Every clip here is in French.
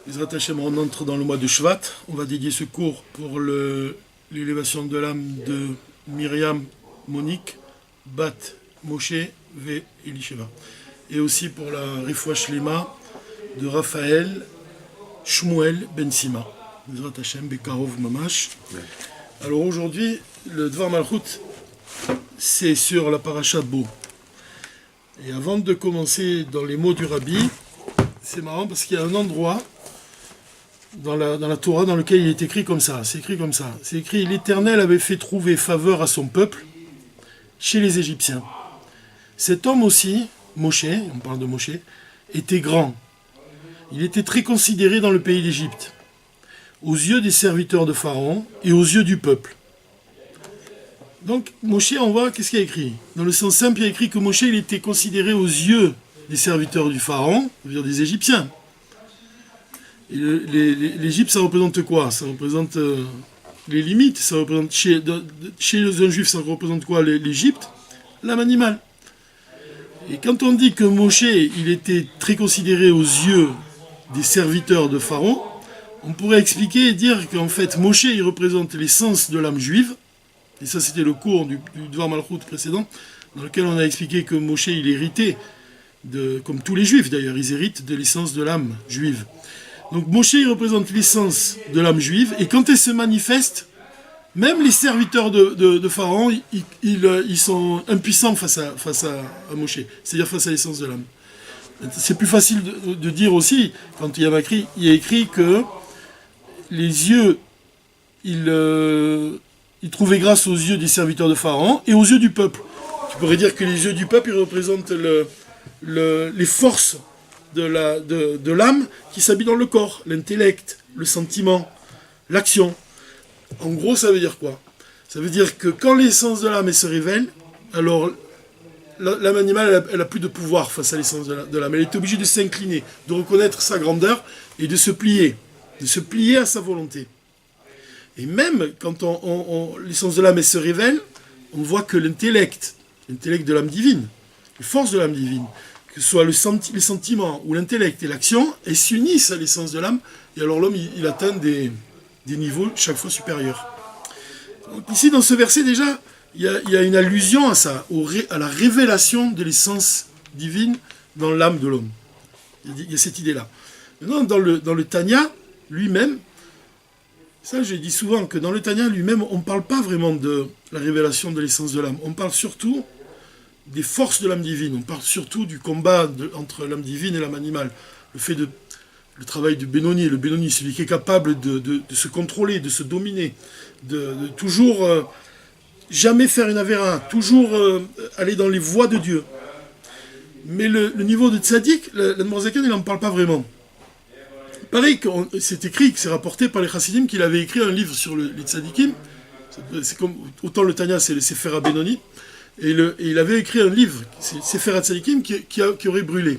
Ezrat Hashem, on entre dans le mois de Shvat. On va dédier ce cours pour l'élévation de l'âme de Myriam, Monique, Bat, Moshe, Ve, Elisheva. Et aussi pour la Refoua Shlema de Raphaël, Shmuel, Ben Sima. Ezrat Hashem, Bekarov Mamash. Alors aujourd'hui, le Dvar Malchut, c'est sur la paracha Bo. Et avant de commencer dans les mots du Rabbi, c'est marrant parce qu'il y a un endroit dans la Torah dans lequel il est écrit comme ça. C'est écrit comme ça. C'est écrit: l'Éternel avait fait trouver faveur à son peuple chez les Égyptiens. Cet homme aussi, Moshe, on parle de Moshe, était grand. Il était très considéré dans le pays d'Égypte, aux yeux des serviteurs de Pharaon et aux yeux du peuple. Donc, Moshe, on voit, qu'est-ce qu'il y a écrit? Dans le sens simple, il y a écrit que Moshe, il était considéré aux yeux des serviteurs du Pharaon, c'est-à-dire des Égyptiens. Et l'Égypte, ça représente quoi? Ça représente les limites. Ça représente chez un juif, ça représente quoi? L'Égypte, l'âme animale. Et quand on dit que Moshe, il était très considéré aux yeux des serviteurs de Pharaon, on pourrait expliquer et dire qu'en fait, Moshe, il représente l'essence de l'âme juive. Et ça, c'était le cours du Dvar Malchut précédent, dans lequel on a expliqué que Moshe, il héritait, comme tous les juifs d'ailleurs, ils héritent de l'essence de l'âme juive. Donc Moshe, il représente l'essence de l'âme juive, et quand elle se manifeste, même les serviteurs de Pharaon, ils sont impuissants face à Moshe, c'est-à-dire face à l'essence de l'âme. C'est plus facile de dire aussi, quand il y a écrit que les yeux, ils trouvaient grâce aux yeux des serviteurs de Pharaon et aux yeux du peuple. Tu pourrais dire que les yeux du peuple, ils représentent les forces de l'âme qui s'habille dans le corps, l'intellect, le sentiment, l'action. En gros, ça veut dire quoi? Ça veut dire que quand l'essence de l'âme elle se révèle, alors l'âme animale, elle a plus de pouvoir face à l'essence de l'âme. Elle est obligée de s'incliner, de reconnaître sa grandeur et de se plier à sa volonté. Et même quand l'essence de l'âme elle se révèle, on voit que l'intellect de l'âme divine, les forces de l'âme divine, que ce soit les sentiments ou l'intellect et l'action, elles s'unissent à l'essence de l'âme, et alors l'homme il atteint des niveaux chaque fois supérieurs. Donc ici dans ce verset déjà, il y a une allusion à ça, à la révélation de l'essence divine dans l'âme de l'homme. Il y a cette idée-là. Maintenant dans le Tanya lui-même, ça j'ai dit souvent que dans le Tanya lui-même, on ne parle pas vraiment de la révélation de l'essence de l'âme, on parle surtout des forces de l'âme divine, on parle surtout du combat entre l'âme divine et l'âme animale, le travail du Benoni, le Benoni, celui qui est capable de se contrôler, de se dominer, de toujours jamais faire une avéra, toujours aller dans les voies de Dieu. Mais le niveau de tzaddik, l'Admor Zaken, il n'en parle pas vraiment. Pareil, c'est écrit, c'est rapporté par les Chassidim qu'il avait écrit un livre sur les tzaddikim. C'est comme, autant le Tanya, c'est le Sefer HaBenoni, et il avait écrit un livre, c'est Sefer HaTzaddikim, qui aurait brûlé.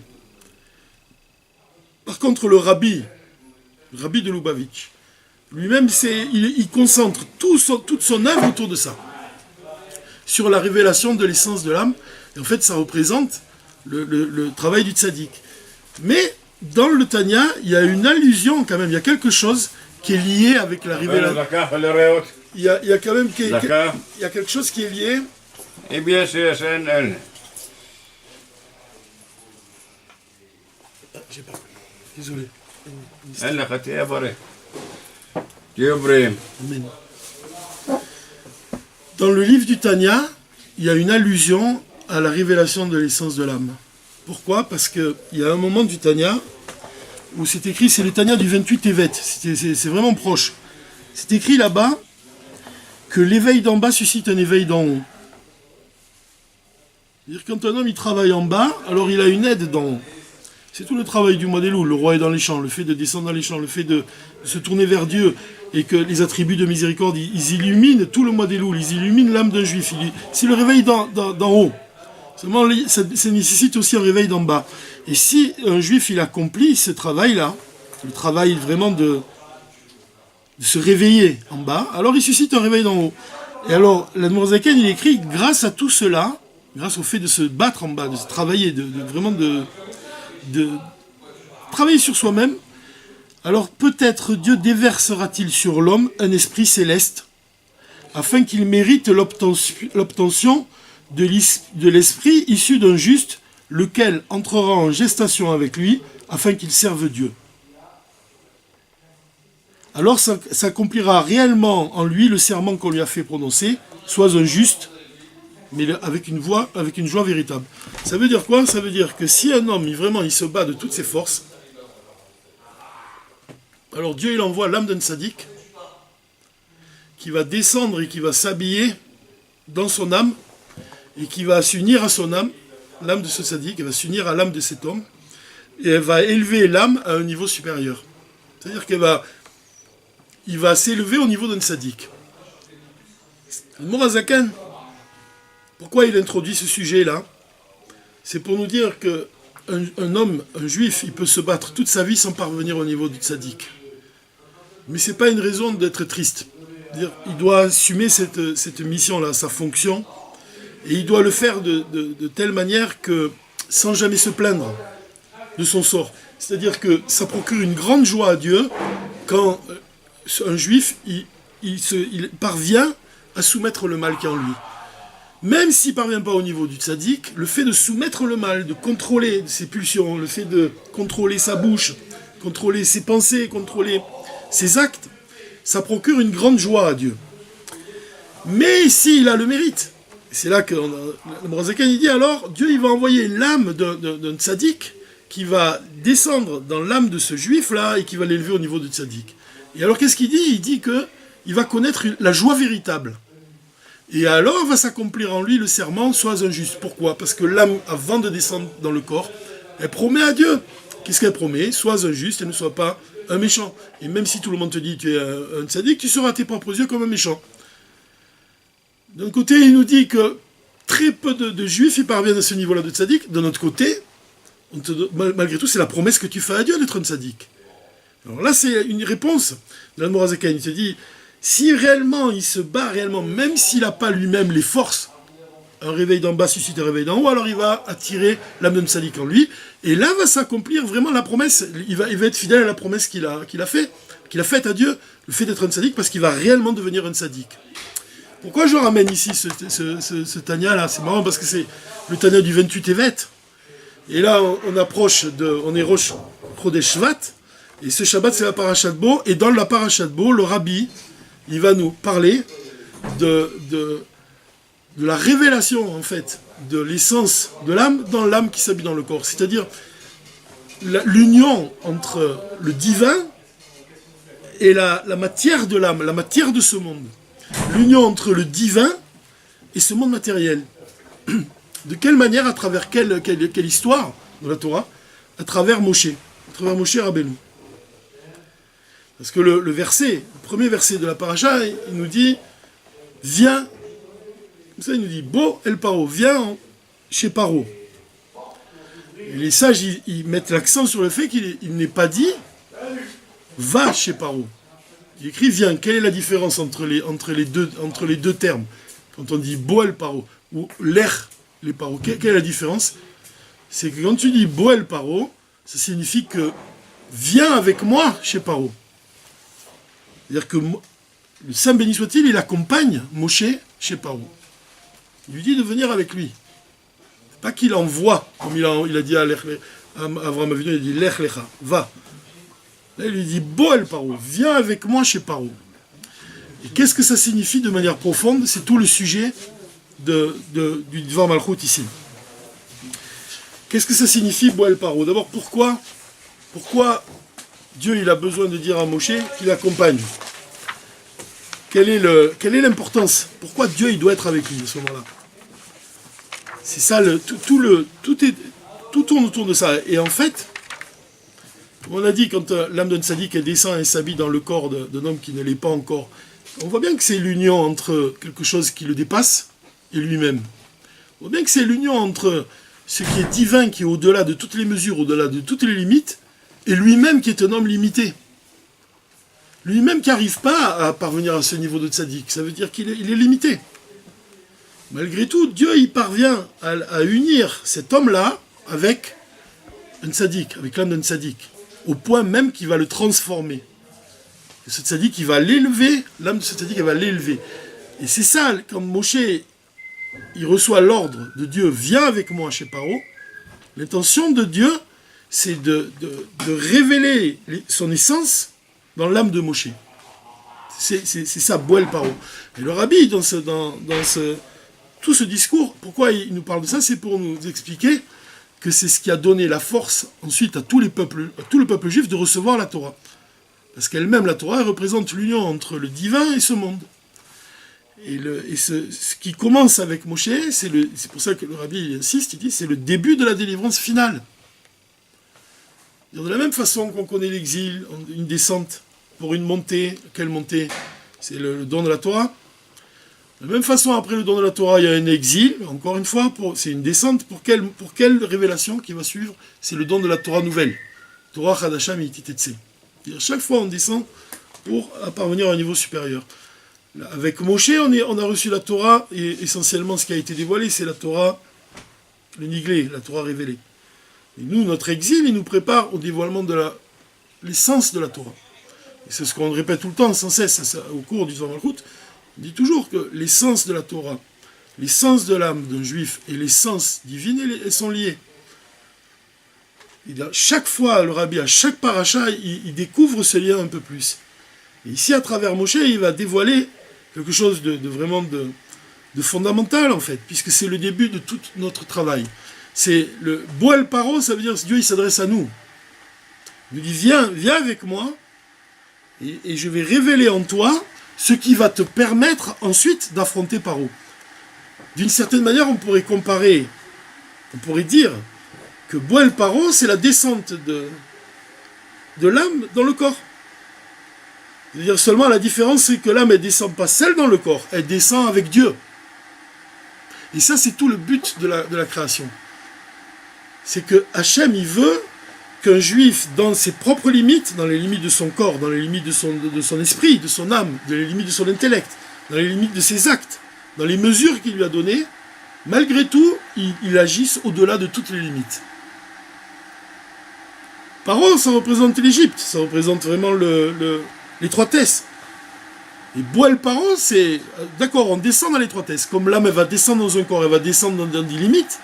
Par contre, le Rabbi de Lubavitch, lui-même, il concentre toute son œuvre autour de ça, sur la révélation de l'essence de l'âme, et en fait, ça représente le travail du tzaddik. Mais dans le Tanya, il y a une allusion quand même, il y a quelque chose qui est lié avec la révélation. Il y a quand même il y a quelque chose qui est lié. Eh bien, c'est SNL. J'ai pas. Désolé. Elle a été avarée. Dieu brûle. Amen. Dans le livre du Tanya, il y a une allusion à la révélation de l'essence de l'âme. Pourquoi? Parce qu'il y a un moment du Tanya où c'est écrit, c'est le Tanya du 28 Tevet, c'est vraiment proche. C'est écrit là-bas que l'éveil d'en bas suscite un éveil d'en haut. C'est-à-dire quand un homme il travaille en bas, alors il a une aide d'en haut. C'est tout le travail du mois des loups, le roi est dans les champs, le fait de descendre dans les champs, le fait de se tourner vers Dieu et que les attributs de miséricorde, ils illuminent tout le mois des loups, ils illuminent l'âme d'un juif. C'est le réveil d'en haut. Seulement, ça nécessite aussi un réveil d'en bas. Et si un juif, il accomplit ce travail-là, le travail vraiment de se réveiller en bas, alors il suscite un réveil d'en haut. Et alors, l'Admor Zaken, il écrit, grâce à tout cela, grâce au fait de se battre en bas, de se travailler, vraiment de travailler sur soi-même, alors peut-être Dieu déversera-t-il sur l'homme un esprit céleste, afin qu'il mérite l'obtention de l'esprit issu d'un juste, lequel entrera en gestation avec lui, afin qu'il serve Dieu. Alors s'accomplira réellement en lui le serment qu'on lui a fait prononcer, sois un juste, mais avec une joie véritable. Ça veut dire quoi? Ça veut dire que si un homme, vraiment, il se bat de toutes ses forces, alors Dieu, il envoie l'âme d'un tzaddik, qui va descendre et qui va s'habiller dans son âme, et qui va s'unir à son âme, l'âme de ce tzaddik, elle va s'unir à l'âme de cet homme, et elle va élever l'âme à un niveau supérieur. C'est-à-dire il va s'élever au niveau d'un tzaddik. Le Morazakan, pourquoi il introduit ce sujet-là? C'est pour nous dire qu'un homme, un juif, il peut se battre toute sa vie sans parvenir au niveau du tzaddik. Mais ce n'est pas une raison d'être triste. Il doit assumer cette mission-là, sa fonction, et il doit le faire de telle manière que, sans jamais se plaindre de son sort. C'est-à-dire que ça procure une grande joie à Dieu quand un juif, il parvient à soumettre le mal qui est en lui. Même s'il ne parvient pas au niveau du tzaddik, le fait de soumettre le mal, de contrôler ses pulsions, le fait de contrôler sa bouche, contrôler ses pensées, contrôler ses actes, ça procure une grande joie à Dieu. Mais s'il a le mérite, c'est là que le Morazakan il dit alors, Dieu il va envoyer l'âme d'un tzaddik qui va descendre dans l'âme de ce juif-là et qui va l'élever au niveau du tzaddik. Et alors qu'est-ce qu'il dit? Il dit qu'il va connaître la joie véritable. Et alors va s'accomplir en lui le serment, sois injuste. Pourquoi? Parce que l'âme, avant de descendre dans le corps, elle promet à Dieu. Qu'est-ce qu'elle promet? Sois injuste et ne sois pas un méchant. Et même si tout le monde te dit que tu es un tzaddik, tu seras à tes propres yeux comme un méchant. D'un côté, il nous dit que très peu de juifs y parviennent à ce niveau-là de tzaddik. D'un autre côté, malgré tout, c'est la promesse que tu fais à Dieu d'être un tzaddik. Alors là, c'est une réponse de l'Admorazakan. Il te dit, si réellement il se bat réellement, même s'il n'a pas lui-même les forces, un réveil d'en bas suscite un réveil d'en haut, alors il va attirer l'âme d'un tzaddik en lui, et là va s'accomplir vraiment la promesse, il va être fidèle à la promesse qu'il a faite à Dieu, le fait d'être un tzaddik, parce qu'il va réellement devenir un tzaddik. Pourquoi je ramène ici ce Tanya-là? C'est marrant parce que c'est le Tanya du 28 Tevet, et là on est Rosh Chodesh Shvat, et ce Shabbat c'est la Parashat Bo, et dans la Parashat Bo, le Rabbi, il va nous parler de la révélation, en fait, de l'essence de l'âme dans l'âme qui s'habille dans le corps. C'est-à-dire l'union entre le divin et la matière de l'âme, la matière de ce monde. L'union entre le divin et ce monde matériel. De quelle manière, à travers quelle histoire de la Torah? À travers Moshe Rabbeinu. Parce que le premier verset de la paracha, il nous dit « Viens », comme ça il nous dit « Bo el Paro », viens chez Paro. Et les sages, ils mettent l'accent sur le fait qu'il n'est pas dit « Va chez Paro ». Il écrit « Viens ». Quelle est la différence entre les deux termes? Quand on dit « Bo el Paro » ou « L'er les Paro », quelle est la différence? C'est que quand tu dis « Bo el Paro », ça signifie que « Viens avec moi chez Paro ». C'est-à-dire que le Saint béni soit-il, il accompagne Moshe chez Paro. Il lui dit de venir avec lui. C'est pas qu'il envoie, comme il a dit à Avraham Avinu, il a dit Lech Lecha, va. Là, il lui dit Bo el Paro, viens avec moi chez Paro. Et qu'est-ce que ça signifie de manière profonde? C'est tout le sujet du Dvar Malchut ici. Qu'est-ce que ça signifie Bo el Paro? D'abord, pourquoi Dieu il a besoin de dire à Moshe qu'il l'accompagne? Quelle est l'importance? Pourquoi Dieu il doit être avec lui à ce moment-là? C'est ça, tout tourne autour de ça. Et en fait, comme on a dit, quand l'âme d'un tzaddik descend et s'habille dans le corps d'un homme qui ne l'est pas encore, on voit bien que c'est l'union entre quelque chose qui le dépasse et lui-même. On voit bien que c'est l'union entre ce qui est divin, qui est au-delà de toutes les mesures, au-delà de toutes les limites, et lui-même qui est un homme limité. Lui-même qui n'arrive pas à parvenir à ce niveau de tzaddik. Ça veut dire qu'il est limité. Malgré tout, Dieu il parvient à unir cet homme-là avec un tzaddik, avec l'âme d'un tzaddik. au point même qu'il va le transformer. Ce tzaddik, il va l'élever, l'âme de ce tzaddik, elle va l'élever. Et c'est ça, quand Moshe, il reçoit l'ordre de Dieu, viens avec moi chez Paro, l'intention de Dieu, c'est de révéler son essence dans l'âme de Moshe. C'est ça, Boel Paro. Et le rabbi, dans tout ce discours, pourquoi il nous parle de ça? C'est pour nous expliquer que c'est ce qui a donné la force ensuite à tout le peuple juif de recevoir la Torah. Parce qu'elle-même, la Torah, elle représente l'union entre le divin et ce monde. Et ce qui commence avec Moshe, c'est pour ça que le rabbi il insiste, il dit c'est le début de la délivrance finale. De la même façon qu'on connaît l'exil, une descente pour une montée, quelle montée? C'est le don de la Torah. De la même façon, après le don de la Torah, il y a un exil, encore une fois, c'est une descente, pour quelle révélation qui va suivre? C'est le don de la Torah nouvelle. Torah Chadasha Meititetse. Chaque fois, on descend pour parvenir à un niveau supérieur. Avec Moshe, on a reçu la Torah, et essentiellement, ce qui a été dévoilé, c'est la Torah, le Niglé, la Torah révélée. Et nous, notre exil, il nous prépare au dévoilement de l'essence de la Torah. Et c'est ce qu'on répète tout le temps, sans cesse, au cours du Zohar Malchut. On dit toujours que l'essence de la Torah, l'essence de l'âme d'un juif et l'essence divine, elles sont liées. Et chaque fois, le rabbi, à chaque paracha, il découvre ce lien un peu plus. Et ici, à travers Moshe, il va dévoiler quelque chose de vraiment de fondamental, en fait, puisque c'est le début de tout notre travail. C'est le Boel Paro, ça veut dire que Dieu il s'adresse à nous. Il nous dit, viens avec moi, et je vais révéler en toi ce qui va te permettre ensuite d'affronter Paro. D'une certaine manière, on pourrait dire que Boel Paro, c'est la descente de l'âme dans le corps. C'est-à-dire seulement la différence, c'est que l'âme, elle ne descend pas seule dans le corps, elle descend avec Dieu. Et ça, c'est tout le but de la création. C'est que Hachem, il veut qu'un juif, dans ses propres limites, dans les limites de son corps, dans les limites de son esprit, de son âme, dans les limites de son intellect, dans les limites de ses actes, dans les mesures qu'il lui a données, malgré tout, il agisse au-delà de toutes les limites. Paro, ça représente l'Égypte, ça représente vraiment l'étroitesse. Et Boel Paro, c'est, d'accord, on descend dans l'étroitesse, comme l'âme, elle va descendre dans un corps, elle va descendre dans des limites,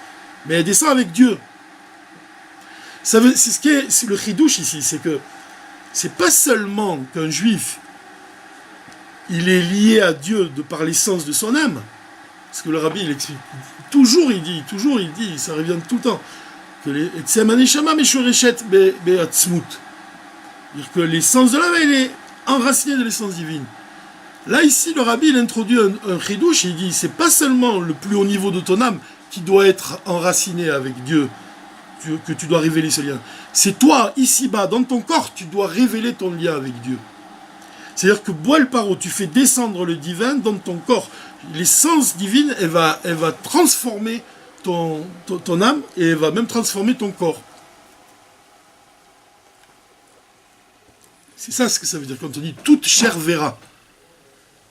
mais elle descend avec Dieu. C'est le chidouche ici, c'est que c'est pas seulement qu'un juif, il est lié à Dieu de par l'essence de son âme, parce que le rabbi, il explique, toujours il dit, ça revient tout le temps, que c'est-à-dire que l'essence de l'âme, elle est enracinée de l'essence divine. Là, ici, le rabbi, il introduit un chidouche, il dit, c'est pas seulement le plus haut niveau de ton âme qui doit être enraciné avec Dieu, que tu dois révéler ce lien. C'est toi, ici-bas, dans ton corps, tu dois révéler ton lien avec Dieu. C'est-à-dire que Boel Paro, tu fais descendre le divin dans ton corps. L'essence divine, elle va transformer ton âme et elle va même transformer ton corps. C'est ça ce que ça veut dire quand on dit toute chair verra.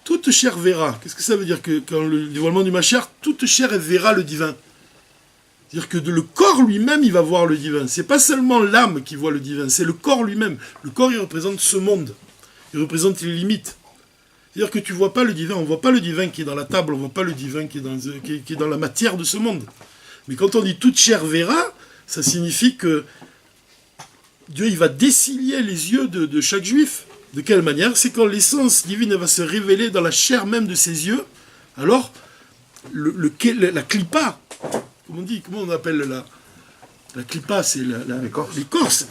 Toute chair verra. Qu'est-ce que ça veut dire que quand le dévoilement du Mashiach, toute chair verra le divin. C'est-à-dire que le corps lui-même, il va voir le divin. C'est pas seulement l'âme qui voit le divin, c'est le corps lui-même. Le corps, il représente ce monde. Il représente les limites. C'est-à-dire que tu vois pas le divin, on voit pas le divin qui est dans la table, on voit pas le divin qui est dans la matière de ce monde. Mais quand on dit toute chair verra, ça signifie que Dieu, il va dessiller les yeux de chaque juif. De quelle manière? C'est quand l'essence divine va se révéler dans la chair même de ses yeux. Alors, la clipa, comment on appelle la clipa, c'est l'écorce.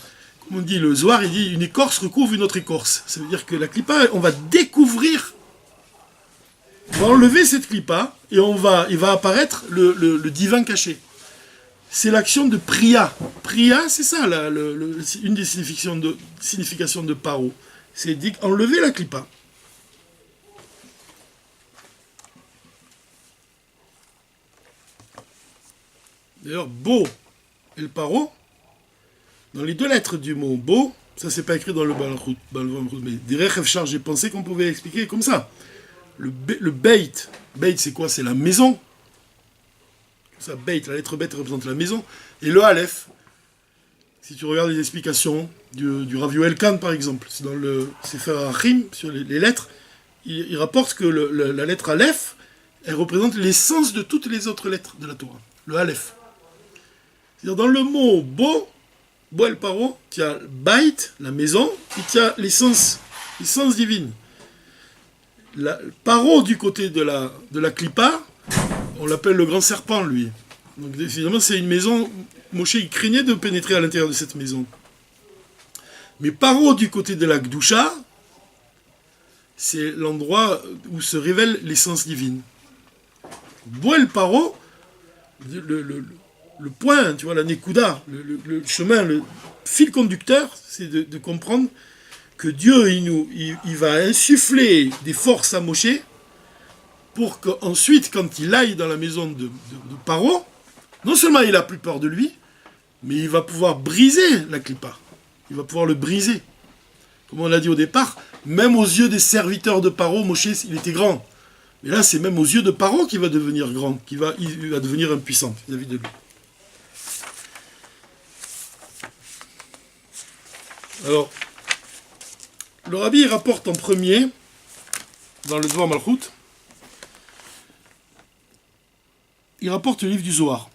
Comme on dit, le Zohar, il dit une écorce recouvre une autre écorce. Ça veut dire que la clipa, on va découvrir, on va enlever cette clipa et il va apparaître le divin caché. C'est l'action de priya. Priya, c'est ça, une des significations de paro. C'est enlever la clipa. D'ailleurs, beau et le paro, dans les deux lettres du mot beau, ça c'est pas écrit dans le Balachut, mais derrière Efchar, j'ai pensé qu'on pouvait expliquer comme ça. Le beit c'est quoi? C'est la maison. Ça, beit, la lettre beit représente la maison. Et le aleph, Si tu regardes les explications du Rav Yoel Kahn, par exemple, c'est dans le Sefer Achim, sur les lettres, il rapporte que la lettre Aleph, elle représente l'essence de toutes les autres lettres de la Torah, le Aleph. C'est-à-dire dans le mot Bo el Paro, tu as Bait, la maison, et tu as l'essence divine. Paro du côté de la Klippa, on l'appelle le grand serpent, lui. Donc évidemment, c'est une maison, Moshe il craignait de pénétrer à l'intérieur de cette maison. Mais Paro du côté de la Gdusha, c'est l'endroit où se révèle l'essence divine. Bo el Paro, le point, tu vois, la Nekuda, le chemin, le fil conducteur, c'est de comprendre que Dieu, il va insuffler des forces à Moshe pour qu'ensuite, quand il aille dans la maison de Paro, non seulement il a plus peur de lui, mais il va pouvoir briser la Klippa. Il va pouvoir le briser. Comme on l'a dit au départ, même aux yeux des serviteurs de Paro, Moshe, il était grand. Mais là, c'est même aux yeux de Paro qu'il va devenir grand, il va devenir impuissant vis-à-vis de lui. Alors, le Rabbi rapporte en premier, dans le Dvar Malchut, il rapporte le livre du Zohar.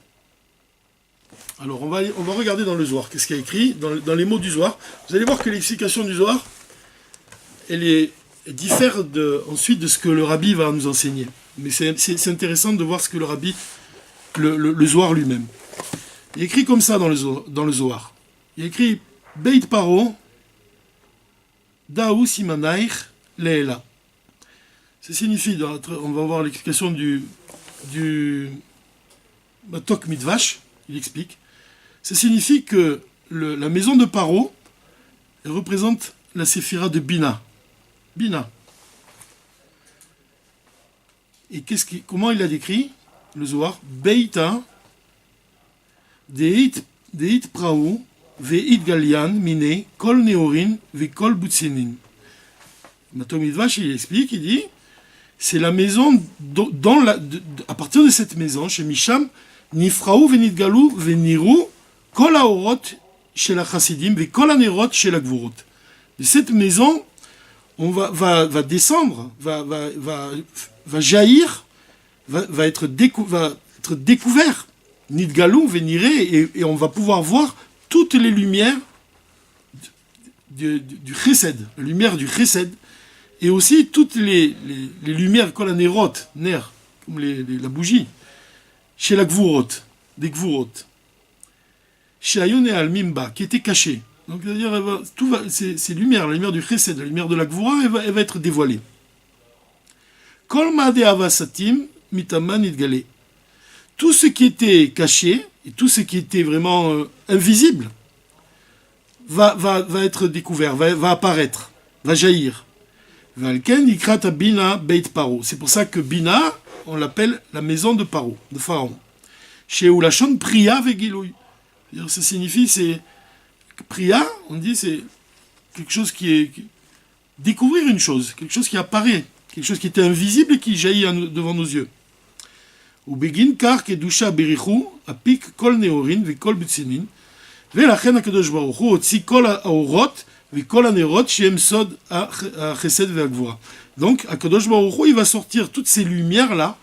Alors, on va regarder dans le Zohar, qu'est-ce qu'il y a écrit, dans les mots du Zohar. Vous allez voir que l'explication du Zohar, elle diffère ensuite de ce que le Rabbi va nous enseigner. Mais c'est intéressant de voir ce que le Rabbi, le Zohar lui-même. Il écrit comme ça dans le Zohar. Il écrit Beit Paro, Daou Simanaich Leela. Ça signifie, on va voir l'explication du Matok Midvash, il explique. Ça signifie que la maison de Paro, elle représente la séphira de Bina. Bina. Et comment il l'a décrit, le Zohar? Beita, Deit Praou, Veit Galian, Mine, Kol Neorin, Ve Kol Butsinin. Matom Midvash, il explique, il dit, c'est la maison, à partir de cette maison, chez Misham, Nifraou, Venidgalou, Veniru, Kol Aorot, chez la Chassidim, Ve Kol Anerot, chez la Gvurot. De cette maison, on va descendre, va jaillir, va être découvert, Nidgalou, Veniré, et on va pouvoir voir toutes les lumières du Chesed, la lumière du Chesed, et aussi toutes les lumières kolanerot, ner, comme la bougie, chez la Gvurot, des Gvurot, chez Ayon et Al-Mimba, qui étaient cachées. Donc, c'est-à-dire, ces lumières, la lumière du Chesed, la lumière de la Gvura, elle va être dévoilée. Kol Maade Avasatim, Mitaman Idgale. Tout ce qui était caché, et tout ce qui était vraiment invisible, va être découvert, va apparaître, va jaillir. Valken Ikrata Bina Beit Paro. C'est pour ça que Bina, on l'appelle la maison de Paro, de Pharaon. Chez Oulachon Priya Vegilouy. Ça signifie, c'est Priya, on dit, c'est quelque chose qui est découvrir une chose, quelque chose qui apparaît, quelque chose qui était invisible et qui jaillit devant nos yeux. Ou begin kar kedusha berichu apik kol neorin ve kol butsinin ולכן הקדוש ברוך הוא הוציא כל האורות וכל הנרות שהם סוד החסד והגבורה. Donc, הקדוש ברוך הוא, il va sortir toutes ces lumières-là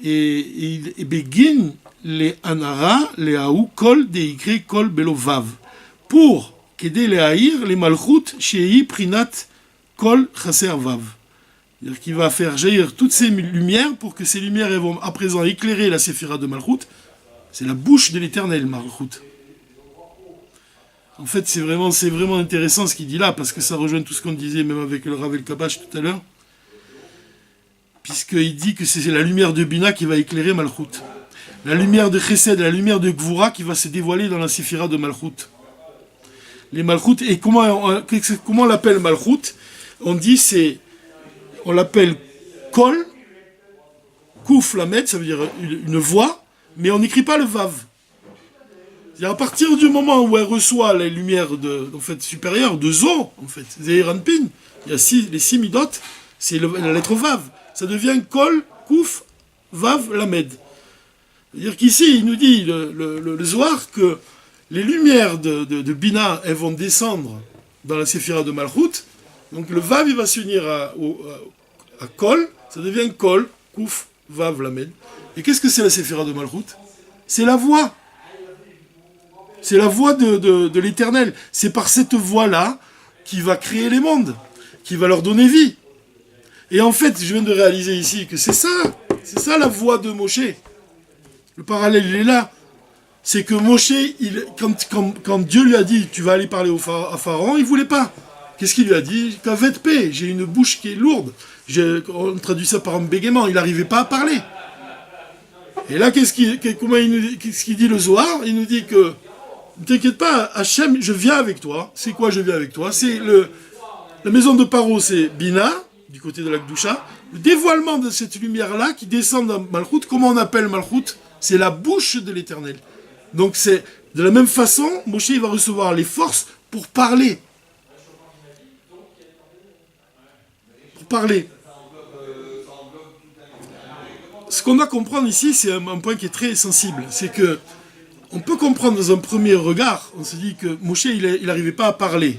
et begin les anara, les haou, kol deikre, kol belo vav. Pour qu'aider les haïr, les malchut, shei prinat, kol chaser vav. C'est-à-dire qu'il va faire jaillir toutes ces lumières pour que ces lumières elles vont à présent éclairer la séphira de Malchut. C'est la bouche de l'éternel, Malchut. En fait, c'est vraiment intéressant ce qu'il dit là, parce que ça rejoint tout ce qu'on disait même avec le Rav El-Kabash tout à l'heure. Puisqu'il dit que c'est la lumière de Bina qui va éclairer Malchut. La lumière de Chesed, la lumière de Gvura qui va se dévoiler dans la séphira de Malchut. Les Malchut, et comment on l'appelle Malchut? On dit on l'appelle Kol, Kouf Lamed, ça veut dire une voix, mais on n'écrit pas le Vav. C'est-à-dire à partir du moment où elle reçoit les lumières supérieures, de Zo, en fait, Zeir Anpin, il y a les 6 midot, c'est la lettre Vav. Ça devient Kol, Kouf, Vav, Lamed. C'est-à-dire qu'ici, il nous dit, le Zohar, que les lumières de Bina, elles vont descendre dans la séphira de Malchut. Donc le Vav, il va s'unir à Kol, ça devient Kol, Kouf, Vav, Lamed. Et qu'est-ce que c'est la séphira de Malchut? C'est la voix. C'est la voix de l'Éternel. C'est par cette voix-là qu'il va créer les mondes, qu'il va leur donner vie. Et en fait, je viens de réaliser ici que c'est ça la voix de Moshe. Le parallèle, il est là. C'est que Moshe, quand Dieu lui a dit, tu vas aller parler à Pharaon, il ne voulait pas. Qu'est-ce qu'il lui a dit? Qu'avait paix, j'ai une bouche qui est lourde. On traduit ça par un bégaiement, il n'arrivait pas à parler. Et là, qu'est-ce qu'il dit le Zohar? Il nous dit que, ne t'inquiète pas, Hachem, je viens avec toi. C'est quoi je viens avec toi? C'est la maison de Paro, c'est Bina, du côté de la Gdusha. Le dévoilement de cette lumière-là qui descend dans Malchut, comment on appelle Malchut? C'est la bouche de l'Éternel. Donc c'est de la même façon, Moshe il va recevoir les forces pour parler. Pour parler. Ce qu'on doit comprendre ici, c'est un point qui est très sensible. C'est que on peut comprendre dans un premier regard, on se dit que Moshe il n'arrivait pas à parler.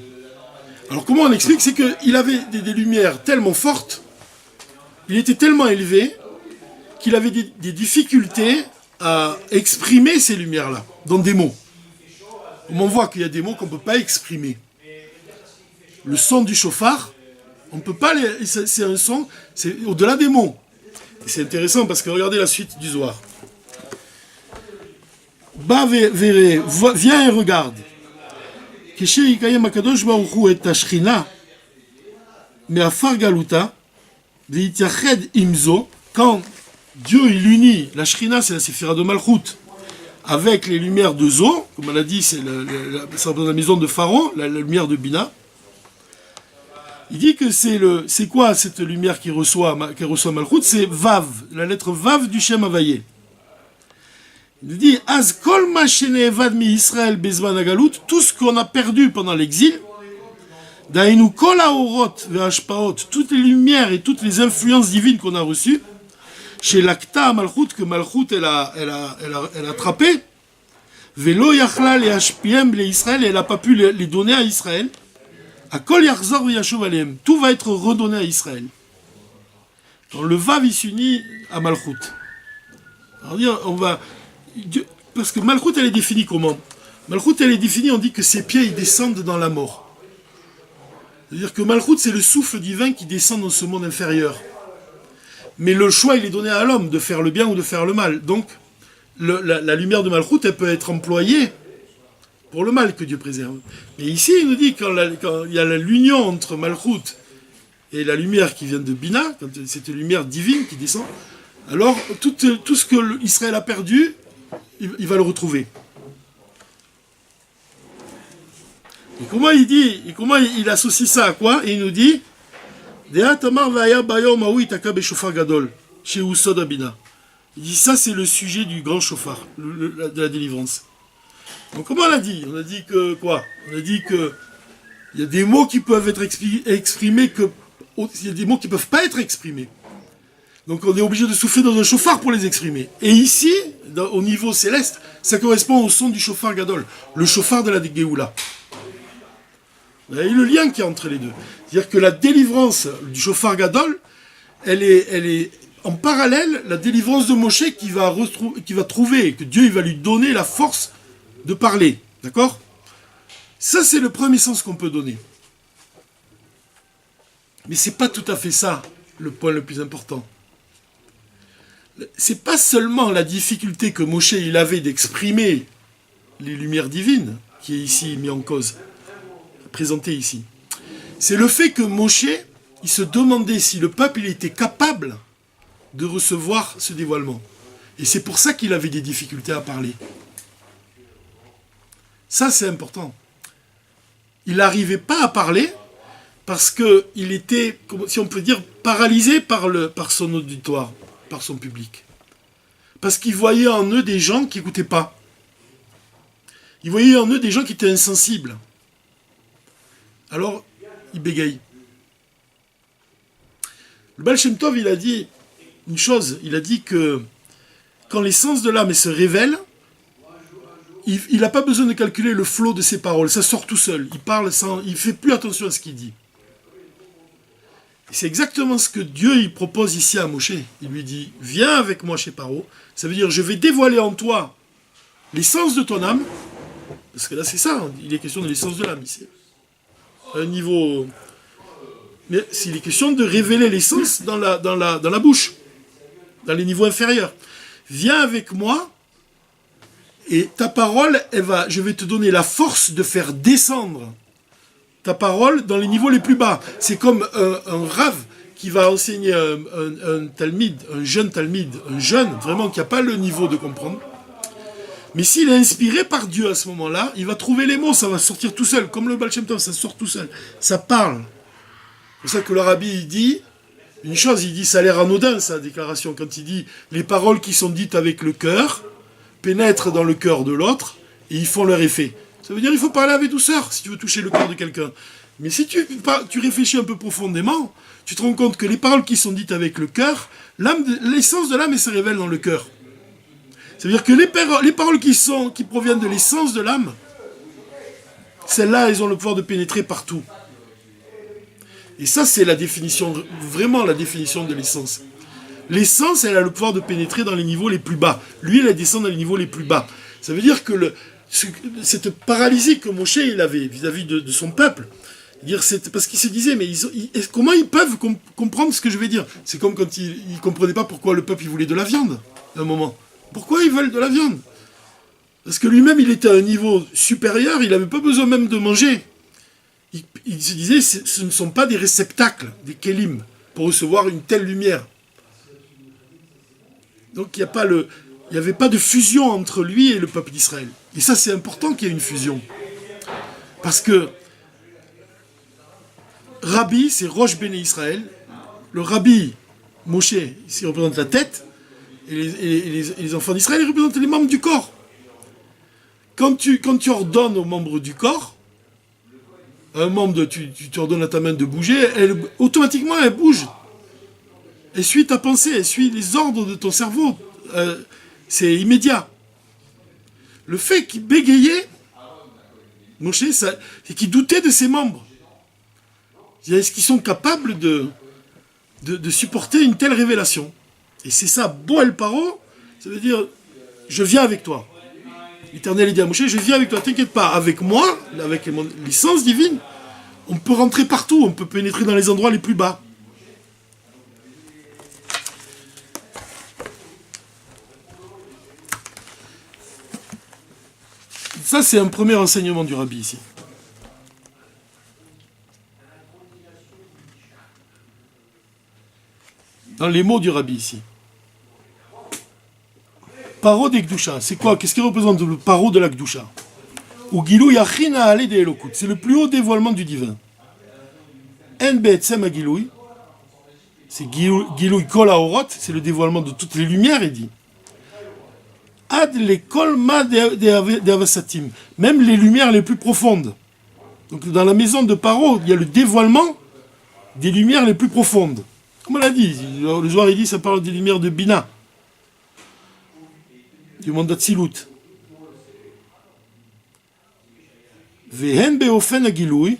Alors comment on explique? C'est qu'il avait des lumières tellement fortes, il était tellement élevé, qu'il avait des difficultés à exprimer ces lumières-là, dans des mots. On voit qu'il y a des mots qu'on ne peut pas exprimer. Le son du chauffard, on ne peut pas c'est un son, c'est au-delà des mots. Et c'est intéressant parce que regardez la suite du Zohar. Viens et regarde. Quand Dieu il unit, la Shrina c'est la séphira de Malchut, avec les lumières de Zo, comme on l'a dit, c'est la maison de Pharaon, la lumière de Bina. Il dit que c'est quoi cette lumière qui reçoit Malchut? C'est Vav, la lettre Vav du Shem Havayé. Il dit Az kol ma shenevad mi Israël bezman agalut, tout ce qu'on a perdu pendant l'exil, dainu kol haorot ve'ashpaot, toutes les lumières et toutes les influences divines qu'on a reçues, chez l'Akta Malchut, que Malchut elle a attrapé, Velo Yachla les Hashpiem les Israël, elle n'a pas pu les donner à Israël. A Kol Yachzor Yashov Aleem, tout va être redonné à Israël. Donc le Vav il s'unit à Malchut. Alors parce que Malchut elle est définie comment? Malchut elle est définie, on dit que ses pieds ils descendent dans la mort. C'est-à-dire que Malchut c'est le souffle divin qui descend dans ce monde inférieur. Mais le choix, il est donné à l'homme de faire le bien ou de faire le mal. Donc, la lumière de Malchut, elle peut être employée pour le mal que Dieu préserve. Mais ici, il nous dit quand il y a l'union entre Malchut et la lumière qui vient de Bina, quand c'est une lumière divine qui descend, alors tout ce que Israël a perdu, il va le retrouver. Et comment il dit, et comment il associe ça à quoi? Et il nous dit, il dit ça c'est le sujet du grand chauffard, de la délivrance. Donc comment on a dit? On a dit que quoi? On a dit que il y a des mots qui peuvent être exprimés, il y a des mots qui ne peuvent pas être exprimés. Donc on est obligé de souffler dans un chauffard pour les exprimer. Et ici, au niveau céleste, ça correspond au son du chauffard Gadol, le chauffard de la Géoula. Vous voyez le lien qu'il y a entre les deux. C'est-à-dire que la délivrance du chauffard Gadol, elle est en parallèle la délivrance de Moshe qui va trouver, que Dieu il va lui donner la force de parler. D'accord? Ça, c'est le premier sens qu'on peut donner. Mais c'est pas tout à fait ça le point le plus important. C'est pas seulement la difficulté que Moshe il avait d'exprimer les lumières divines qui est ici mis en cause, présenté ici. C'est le fait que Moshe, il se demandait si le peuple il était capable de recevoir ce dévoilement. Et c'est pour ça qu'il avait des difficultés à parler. Ça, c'est important. Il n'arrivait pas à parler parce qu'il était, si on peut dire, paralysé par son auditoire, par son public. Parce qu'il voyait en eux des gens qui n'écoutaient pas. Il voyait en eux des gens qui étaient insensibles. Alors, il bégaye. Le Baal Shem Tov, il a dit une chose. Il a dit que quand les sens de l'âme se révèlent, il n'a pas besoin de calculer le flot de ses paroles, ça sort tout seul. Il parle sans, il fait plus attention à ce qu'il dit. Et c'est exactement ce que Dieu il propose ici à Moshe. Il lui dit, viens avec moi chez Paro. Ça veut dire, je vais dévoiler en toi l'essence de ton âme. Parce que là, c'est ça, il est question de l'essence de l'âme ici. À un niveau... Mais il est question de révéler l'essence dans la bouche, dans les niveaux inférieurs. Viens avec moi, et ta parole, je vais te donner la force de faire descendre ta parole dans les niveaux les plus bas. C'est comme un rave qui va enseigner un talmide, un jeune talmide, un jeune, vraiment, qui n'a pas le niveau de comprendre. Mais s'il est inspiré par Dieu à ce moment-là, il va trouver les mots, ça va sortir tout seul. Comme le Baal Shem Tov, ça sort tout seul. Ça parle. C'est pour ça que le rabbi, il dit, une chose, il dit, ça a l'air anodin, sa déclaration, quand il dit, les paroles qui sont dites avec le cœur pénètrent dans le cœur de l'autre et ils font leur effet. Ça veut dire qu'il faut parler avec douceur si tu veux toucher le cœur de quelqu'un. Mais si tu réfléchis un peu profondément, tu te rends compte que les paroles qui sont dites avec le cœur, l'essence de l'âme, elle se révèle dans le cœur. Ça veut dire que les paroles qui proviennent de l'essence de l'âme, celles-là, elles ont le pouvoir de pénétrer partout. Et ça, c'est la définition, vraiment la définition de l'essence. L'essence, elle a le pouvoir de pénétrer dans les niveaux les plus bas. Lui, elle descend dans les niveaux les plus bas. Ça veut dire que cette paralysie que Moshe il avait vis-à-vis de son peuple, c'est parce qu'il se disait, mais comment ils peuvent comprendre ce que je vais dire? C'est comme quand ils ne comprenaient pas pourquoi le peuple il voulait de la viande, à un moment. Pourquoi ils veulent de la viande? Parce que lui-même, il était à un niveau supérieur, il n'avait pas besoin même de manger. Il se disait, ce ne sont pas des réceptacles, des kélim, pour recevoir une telle lumière. Donc il n'y avait pas de fusion entre lui et le peuple d'Israël. Et ça, c'est important qu'il y ait une fusion. Parce que Rabbi, c'est Rosh Béné Israël. Le Rabbi, Moshe, ici, représente la tête. Et les enfants d'Israël, ils représentent les membres du corps. Quand tu ordonnes aux membres du corps, un membre, tu ordonnes à ta main de bouger, automatiquement, elle bouge. Elle suit ta pensée, elle suit les ordres de ton cerveau. C'est immédiat. Le fait qu'il bégayait, Moshe, c'est qu'il doutait de ses membres. Est-ce qu'ils sont capables de supporter une telle révélation? Et c'est ça, Boel Paro, ça veut dire, je viens avec toi. L'Éternel dit à Moshe, je viens avec toi, t'inquiète pas, avec moi, avec mon licence divine, on peut rentrer partout, on peut pénétrer dans les endroits les plus bas. Ça, c'est un premier enseignement du Rabbi ici. Dans les mots du Rabbi ici. Paro de Gdusha, c'est quoi? Qu'est-ce qui représente le paro de la Gdusha? Ou Gilou Yachina Ale de Elokut, c'est le plus haut dévoilement du divin. En Be'etzem Agiloui, c'est Gilou Kol Haorot, c'est le dévoilement de toutes les lumières, il dit. Ad le Kol Ma de Avasatim, même les lumières les plus profondes. Donc dans la maison de Paro, il y a le dévoilement des lumières les plus profondes. Comme on l'a dit, le Zohar il dit, ça parle des lumières de Bina, du monde d'Atsilut. Vehen beofen agiloui,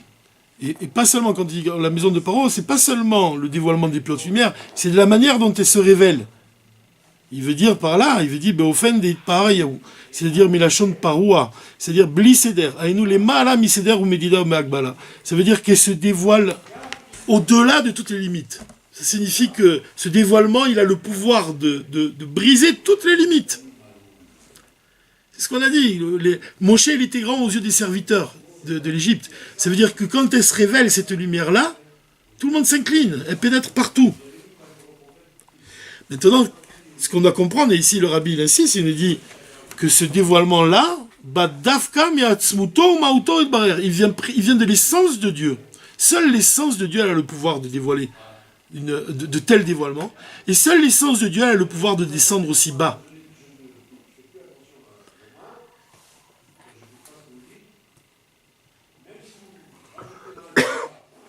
et pas seulement quand il dit la maison de Paro, c'est pas seulement le dévoilement des plus hautes lumières, c'est de la manière dont elle se révèle. Il veut dire par là, il veut dire beofen de parayahu, c'est-à-dire milachon paroua, c'est-à-dire bliseder, aïnou les ma'ala miseder ou medida ou me'akbala. Ça veut dire qu'elle se dévoile au-delà de toutes les limites. Ça signifie que ce dévoilement, il a le pouvoir de briser toutes les limites. C'est ce qu'on a dit. Moshe, il était grand aux yeux des serviteurs de l'Égypte. Ça veut dire que quand elle se révèle, cette lumière-là, tout le monde s'incline. Elle pénètre partout. Maintenant, ce qu'on doit comprendre, et ici le Rabbi il insiste, il nous dit que ce dévoilement-là, il vient de l'essence de Dieu. Seule l'essence de Dieu elle a le pouvoir de dévoiler de tels dévoilements. Et seule l'essence de Dieu elle a le pouvoir de descendre aussi bas.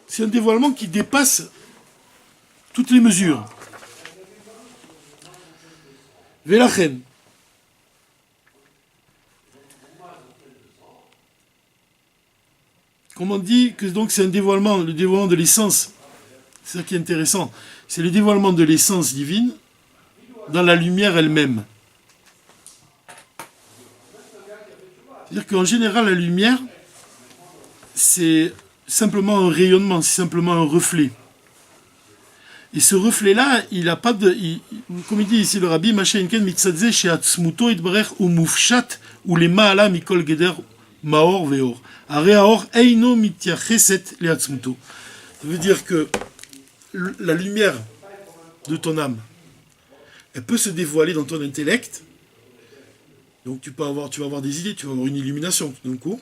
C'est un dévoilement qui dépasse toutes les mesures. Velachen. comme on dit que donc c'est un dévoilement, le dévoilement de l'essence. C'est ça qui est intéressant. C'est le dévoilement de l'essence divine dans la lumière elle-même. C'est-à-dire qu'en général, la lumière, c'est simplement un rayonnement, c'est simplement un reflet. Et ce reflet-là, il n'a pas de... comme il dit ici le rabbi, Machenken mitzadze sheatzmuto itbarech umufshat ulemaala mikol geder maor veor. Are aor eino mityacheset leatzmuto. Ça veut dire que la lumière de ton âme, elle peut se dévoiler dans ton intellect. Donc tu vas avoir des idées, tu vas avoir une illumination tout d'un coup.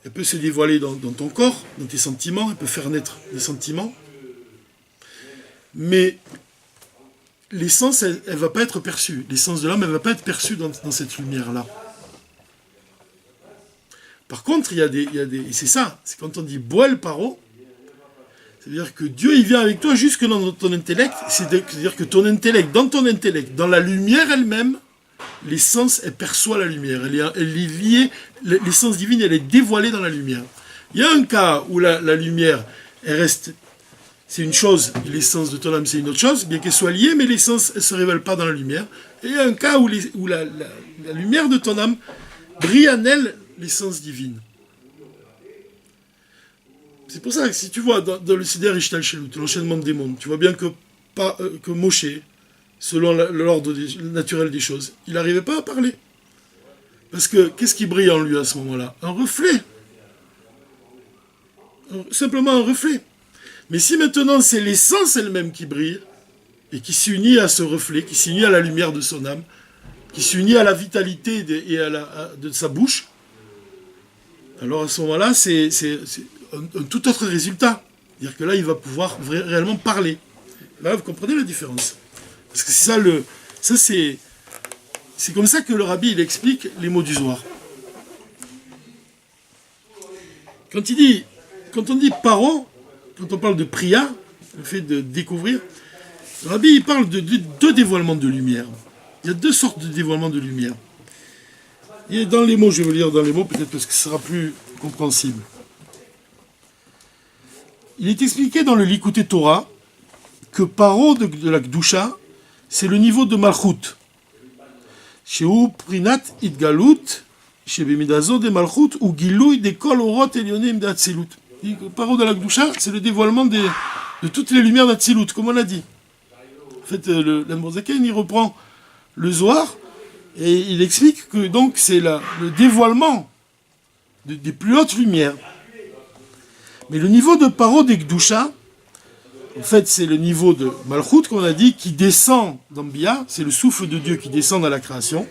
Elle peut se dévoiler dans ton corps, dans tes sentiments, elle peut faire naître des sentiments. Mais l'essence, elle ne va pas être perçue. L'essence de l'âme, elle ne va pas être perçue dans cette lumière-là. Par contre, il y a des... Et c'est ça, c'est quand on dit « boel paro », c'est-à-dire que Dieu, il vient avec toi jusque dans ton intellect. C'est-à-dire que ton intellect, dans la lumière elle-même, l'essence, elle perçoit la lumière. Elle est liée, l'essence divine, elle est dévoilée dans la lumière. Il y a un cas où la lumière, elle reste... C'est une chose, l'essence de ton âme, c'est une autre chose, bien qu'elle soit liée, mais l'essence, elle ne se révèle pas dans la lumière. Et il y a un cas où la lumière de ton âme brille en elle l'essence divine. C'est pour ça que si tu vois dans le Siddur Ishtalshelut, l'enchaînement des mondes, tu vois bien que Moshe, selon l'ordre naturel des choses, il n'arrivait pas à parler. Parce que qu'est-ce qui brille en lui à ce moment-là? Un reflet. Simplement un reflet. Mais si maintenant c'est l'essence elle-même qui brille, et qui s'unit à ce reflet, qui s'unit à la lumière de son âme, qui s'unit à la vitalité de sa bouche, alors à ce moment-là, c'est un tout autre résultat. C'est-à-dire que là, il va pouvoir réellement parler. Là, vous comprenez la différence. Parce que c'est comme ça que le rabbi il explique les mots du Zohar. Quand on dit paro, quand on parle de priya, le fait de découvrir, le rabbi il parle de deux dévoilements de lumière. Il y a deux sortes de dévoilements de lumière. Et dans les mots, je vais lire dans les mots, peut-être parce que ce sera plus compréhensible. Il est expliqué dans le Likutei Torah que paro de la Kedusha, c'est le niveau de Malchut. Sheu prinat itgalut, shebemidazo de Malchut, ou gilui de kol orot elyonim de Hatzilut. Paro de la Kedusha, c'est le dévoilement de toutes les lumières d'Hatzilut, comme on l'a dit. En fait, l'Admorazaken, il reprend le Zohar, et il explique que donc c'est le dévoilement des plus hautes lumières. Mais le niveau de paro de Kedusha, en fait, c'est le niveau de Malchut, comme on a dit, qui descend dans Bia, c'est le souffle de Dieu qui descend dans la création.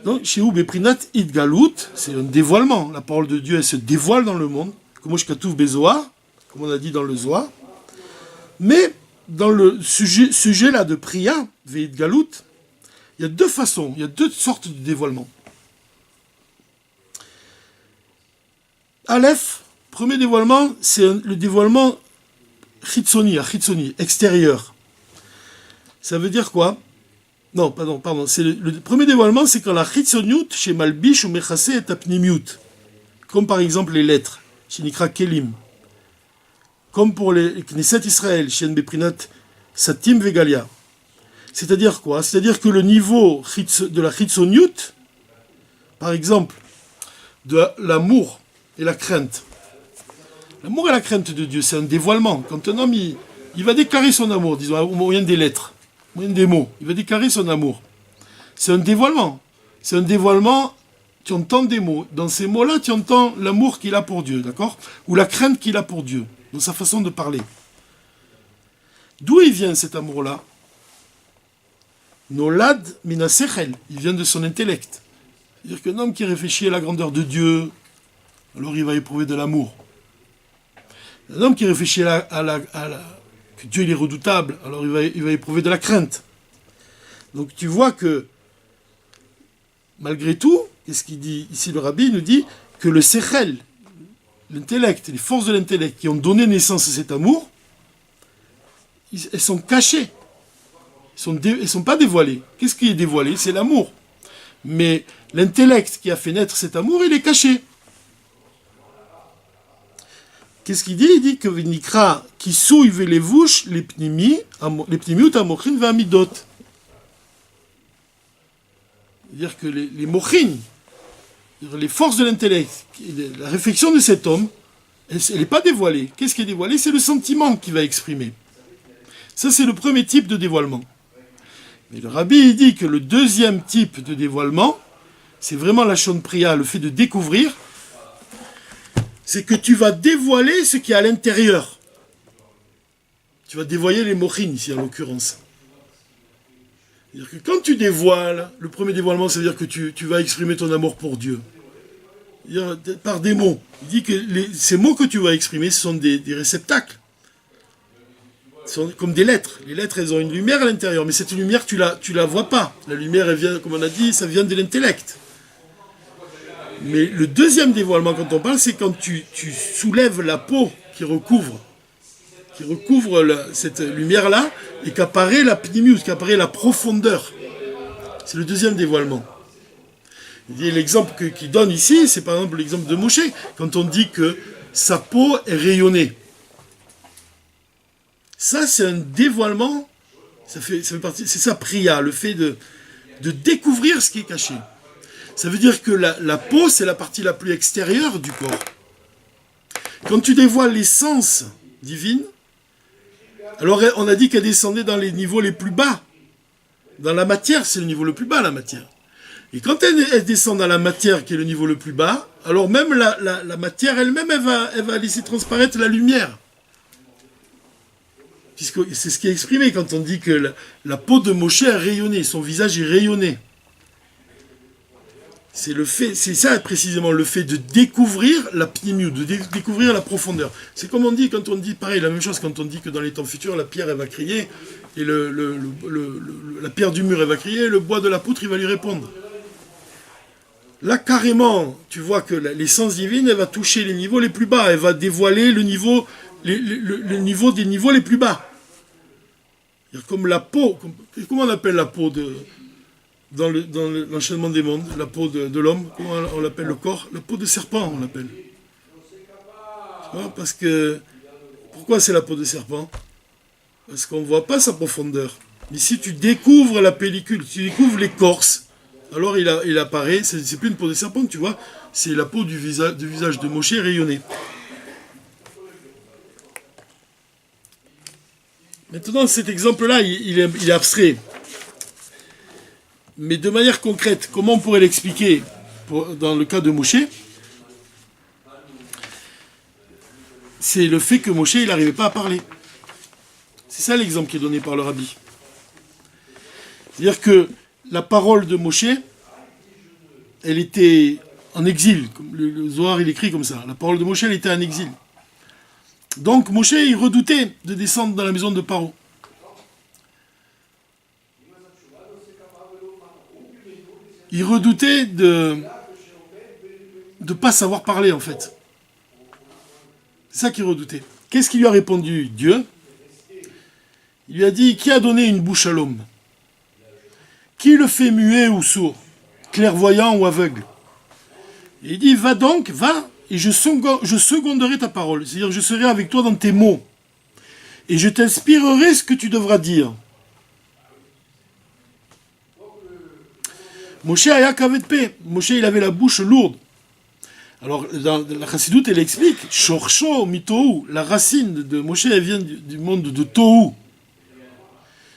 Donc, Sheu Beprinat Idgalut, c'est un dévoilement. La parole de Dieu, elle se dévoile dans le monde, comme Katouf Bezoar, comme on a dit dans le Zohar. Mais, dans le sujet là de Priya, Veidgalut, il y a deux façons, il y a deux sortes de dévoilement. Aleph, premier dévoilement, c'est le dévoilement chitzoni, extérieur. Ça veut dire quoi? Non, pardon. C'est le premier dévoilement, c'est quand la chitzoniut, chez Malbish ou Mechase et apnimiut. Comme par exemple les lettres, chez Nikra Kelim. Comme pour les Knesset Israël, chez Beprinat Satim Vegalia. C'est-à-dire quoi? C'est-à-dire que le niveau de la chitzoniut, par exemple, de l'amour et la crainte. L'amour et la crainte de Dieu, c'est un dévoilement. Quand un homme, il va déclarer son amour, disons, au moyen des lettres, au moyen des mots, il va déclarer son amour. C'est un dévoilement. C'est un dévoilement, tu entends des mots. Dans ces mots-là, tu entends l'amour qu'il a pour Dieu, d'accord? Ou la crainte qu'il a pour Dieu, dans sa façon de parler. D'où il vient cet amour-là? Nolad minasechel, il vient de son intellect. C'est-à-dire qu'un homme qui réfléchit à la grandeur de Dieu, alors il va éprouver de l'amour. Un homme qui réfléchit que Dieu il est redoutable, alors il va éprouver de la crainte. Donc tu vois que, malgré tout, qu'est-ce qu'il dit ici le rabbi? Il nous dit que le sechel, l'intellect, les forces de l'intellect qui ont donné naissance à cet amour, elles sont cachées. Elles ne sont pas dévoilées. Qu'est-ce qui est dévoilé? C'est l'amour. Mais l'intellect qui a fait naître cet amour, il est caché. qu'est-ce qu'il dit? Il dit que Nikra, qui souille les vouches, les pnimi ou tamochin va amidot. C'est-à-dire que les mochin, les forces de l'intellect, la réflexion de cet homme, elle n'est pas dévoilée. Qu'est-ce qui est dévoilé? C'est le sentiment qu'il va exprimer. Ça, c'est le premier type de dévoilement. Mais le rabbi, il dit que le deuxième type de dévoilement, c'est vraiment la shon priya, le fait de découvrir, c'est que tu vas dévoiler ce qui est à l'intérieur. Tu vas dévoiler les mochin, ici, en l'occurrence. C'est-à-dire que quand tu dévoiles, le premier dévoilement, c'est-à-dire que tu vas exprimer ton amour pour Dieu. Par des mots. Il dit que ces mots que tu vas exprimer, ce sont des réceptacles. Ce sont comme des lettres. Les lettres, elles ont une lumière à l'intérieur, mais cette lumière, tu la vois pas. La lumière, elle vient, comme on a dit, ça vient de l'intellect. Mais le deuxième dévoilement, quand on parle, c'est quand tu soulèves la peau qui recouvre cette lumière-là, et qu'apparaît la pnimius, qu'apparaît la profondeur. C'est le deuxième dévoilement. Et l'exemple qu'il donne ici, c'est par exemple l'exemple de Moshe, quand on dit que sa peau est rayonnée. Ça, c'est un dévoilement, ça fait partie, c'est ça, priya, le fait de découvrir ce qui est caché. Ça veut dire que la peau, c'est la partie la plus extérieure du corps. Quand tu dévoiles l'essence divine, alors on a dit qu'elle descendait dans les niveaux les plus bas. Dans la matière, c'est le niveau le plus bas, la matière. Et quand elle descend dans la matière, qui est le niveau le plus bas, alors même la matière elle-même, elle va laisser transparaître la lumière. Puisque c'est ce qui est exprimé quand on dit que la peau de Moshe est rayonnée, son visage est rayonné. C'est ça précisément le fait de découvrir la pnimiut, de découvrir la profondeur. C'est comme on dit quand on dit, pareil, la même chose quand on dit que dans les temps futurs, la pierre elle va crier, et la pierre du mur elle va crier, et le bois de la poutre il va lui répondre. Là carrément, tu vois que l'essence divine elle va toucher les niveaux les plus bas, elle va dévoiler le niveau des niveaux les plus bas. Comme la peau, comment on appelle la peau dans l'enchaînement des mondes, la peau de l'homme, comment on l'appelle le corps? La peau de serpent, on l'appelle. Tu vois, parce que, pourquoi c'est la peau de serpent? Parce qu'on ne voit pas sa profondeur. Mais si tu découvres la pellicule, tu découvres l'écorce, alors il apparaît, c'est plus une peau de serpent, tu vois, c'est la peau du visage de Moshe rayonnée. Maintenant, cet exemple-là, il est abstrait. Mais de manière concrète, comment on pourrait l'expliquer dans le cas de Moshe? C'est le fait que Moshe, il n'arrivait pas à parler. C'est ça l'exemple qui est donné par le rabbi. C'est-à-dire que la parole de Moshe, elle était en exil. Comme le Zohar, il écrit comme ça. La parole de Moshe, elle était en exil. Donc Moshe, il redoutait de descendre dans la maison de Paro. Il redoutait de ne pas savoir parler, en fait. C'est ça qu'il redoutait. Qu'est-ce qu'il lui a répondu, Dieu? Il lui a dit, qui a donné une bouche à l'homme? Qui le fait muet ou sourd? Clairvoyant ou aveugle? Et il dit, va donc, va, et je seconderai ta parole. C'est-à-dire, je serai avec toi dans tes mots. Et je t'inspirerai ce que tu devras dire. Moshe aya kaved pe. Moshe, il avait la bouche lourde. Alors, dans la chassidoute, elle explique, Shorsho mitohu, la racine de Moshe, elle vient du monde de Tohu.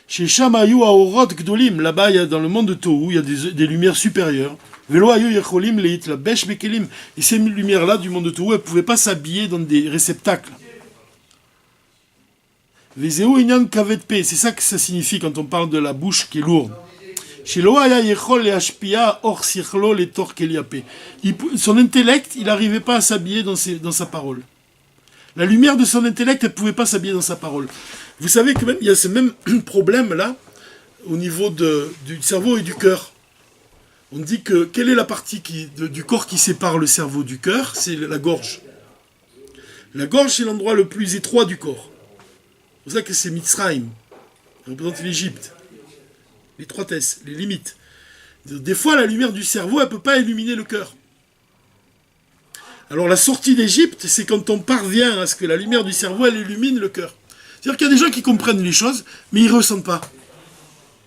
Chez Shamayu aorot gdolim, là-bas, dans le monde de Tohu, il y a des lumières supérieures. Velo ayu yecholim leit la besh bekelim. Et ces lumières-là du monde de Tohu, elles ne pouvaient pas s'habiller dans des réceptacles. Vezeu inyan kaved pe, c'est ça que ça signifie quand on parle de la bouche qui est lourde. Son intellect, il n'arrivait pas à s'habiller dans sa parole. La lumière de son intellect, elle ne pouvait pas s'habiller dans sa parole. Vous savez que même il y a ce même problème-là au niveau du cerveau et du cœur. On dit que quelle est la partie du corps qui sépare le cerveau du cœur? C'est la gorge. La gorge, c'est l'endroit le plus étroit du corps. C'est pour ça que c'est Mitzrayim. Ça représente l'Égypte. L'étroitesse, les limites. Des fois, la lumière du cerveau, elle ne peut pas illuminer le cœur. Alors la sortie d'Égypte, c'est quand on parvient à ce que la lumière du cerveau, elle illumine le cœur. C'est-à-dire qu'il y a des gens qui comprennent les choses, mais ils ne ressentent pas.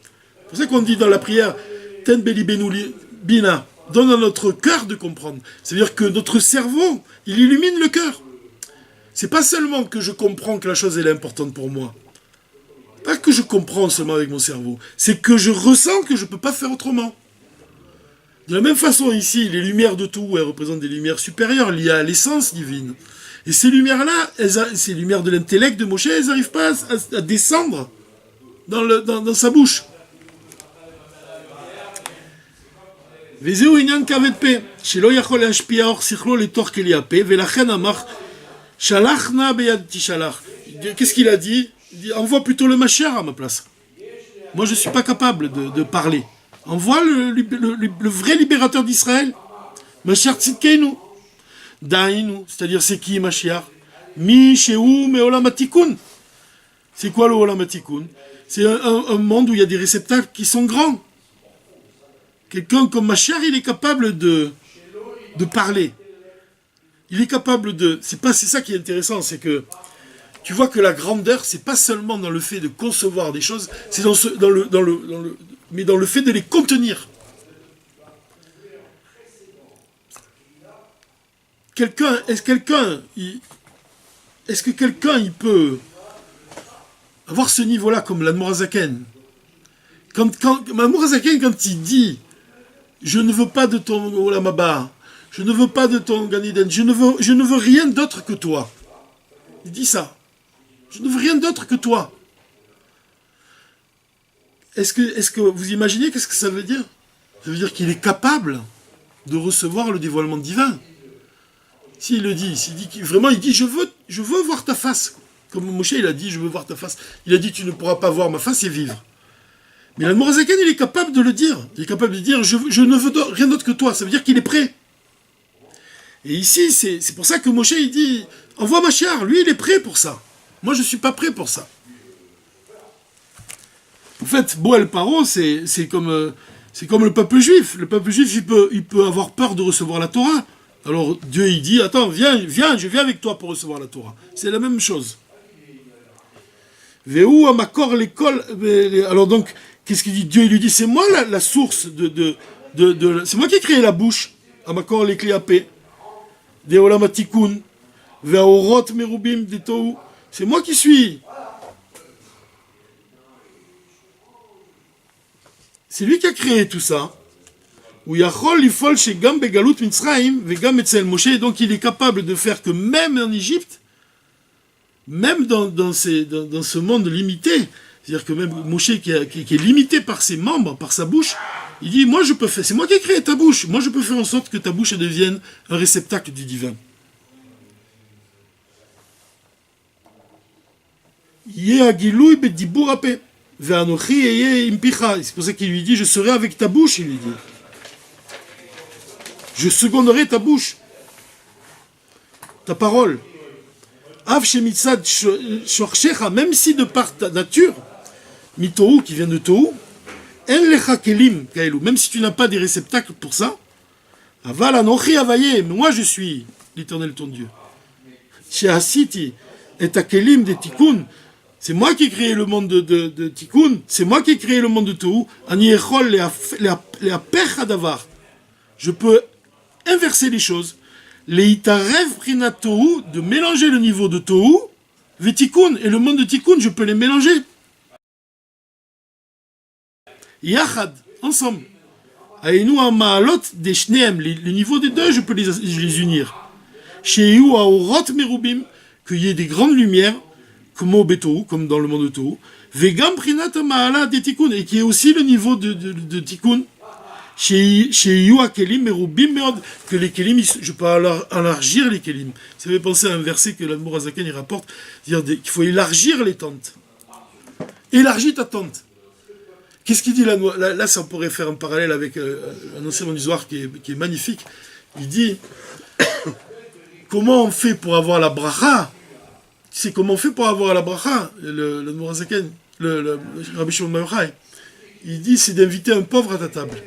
C'est pour ça qu'on dit dans la prière, Ten Beli Benouli Bina, donne à notre cœur de comprendre. C'est-à-dire que notre cerveau, il illumine le cœur. C'est pas seulement que je comprends que la chose elle est importante pour moi. Pas que je comprends seulement avec mon cerveau. C'est que je ressens que je ne peux pas faire autrement. De la même façon, ici, les lumières de tout, elles représentent des lumières supérieures liées à l'essence divine. Et ces lumières-là, ces lumières de l'intellect de Moshe, elles n'arrivent pas à descendre dans sa bouche. Qu'est-ce qu'il a dit? Il dit, envoie plutôt le Mashiach à ma place. Moi, je ne suis pas capable de parler. Envoie le vrai libérateur d'Israël. Mashiach Tzidkeinu. Dainu, c'est-à-dire c'est qui Mashiach? Mi Shehu Meolam Hatikun. C'est quoi le Olam Hatikun? C'est un monde où il y a des réceptacles qui sont grands. Quelqu'un comme Mashiach, il est capable de parler. Il est capable de... C'est ça qui est intéressant, c'est que tu vois que la grandeur, c'est pas seulement dans le fait de concevoir des choses, c'est mais dans le fait de les contenir. Est-ce que quelqu'un il peut avoir ce niveau-là comme l'Admor Hazaken? L'Admor Hazaken, quand il dit je ne veux pas de ton Olam Haba, je ne veux pas de ton Gan Eden, je ne veux rien d'autre que toi. Il dit ça. Je ne veux rien d'autre que toi. Est-ce que vous imaginez qu'est-ce que ça veut dire? Ça veut dire qu'il est capable de recevoir le dévoilement divin. S'il le dit, vraiment il dit je veux voir ta face. Comme Moshe il a dit je veux voir ta face. Il a dit tu ne pourras pas voir ma face et vivre. Mais l'Admor Hazaken il est capable de le dire. Il est capable de dire je ne veux rien d'autre que toi. Ça veut dire qu'il est prêt. Et ici c'est pour ça que Moshe il dit envoie Mashiach. Lui il est prêt pour ça. Moi je ne suis pas prêt pour ça. En fait, Boel Paro, c'est comme le peuple juif. Le peuple juif, il peut avoir peur de recevoir la Torah. Alors Dieu, il dit, attends, viens, je viens avec toi pour recevoir la Torah. C'est la même chose. Veu amakor l'école. Alors donc, qu'est-ce qu'il dit? Dieu, il lui dit, c'est moi la source c'est moi qui ai créé la bouche. Amakor l'écléapé. De olam hatikun. Ve'orot merubim de tohu. C'est moi qui suis. C'est lui qui a créé tout ça. Donc il est capable de faire que même en Égypte, même dans ce monde limité, c'est-à-dire que même Moshe qui est limité par ses membres, par sa bouche, il dit, moi je peux faire, c'est moi qui ai créé ta bouche, moi je peux faire en sorte que ta bouche devienne un réceptacle du divin. C'est pour ça qu'il lui dit, je serai avec ta bouche, il lui dit. Je seconderai ta bouche, ta parole. Même si de par ta nature, Mitohu, qui vient de Tohu, même si tu n'as pas des réceptacles pour ça, mais moi je suis l'Éternel ton Dieu. C'est moi qui ai créé le monde de Tikkun, c'est moi qui ai créé le monde de Tohu. Je peux inverser les choses. De mélanger le niveau de Tohu, Tikkun, et le monde de Tikkun, je peux les mélanger. Yachad, ensemble. Les niveaux des deux, je peux les unir. Qu'il y ait des grandes lumières, comme dans le monde de Tohu, et qui est aussi le niveau de Tikkun, que les kelim, je peux élargir les kelim. Ça fait penser à un verset que l'Admor Hazaken rapporte, c'est-à-dire qu'il faut élargir les tentes. Élargis ta tente. Qu'est-ce qu'il dit là, ça pourrait faire un parallèle avec un enseignement du Zohar qui est magnifique. Il dit, comment on fait pour avoir la bracha? C'est comment on fait pour avoir la bracha, l'Admor Hazaken, le Rabbi Shimon Bar Yochai. Il dit, c'est d'inviter un pauvre à ta table,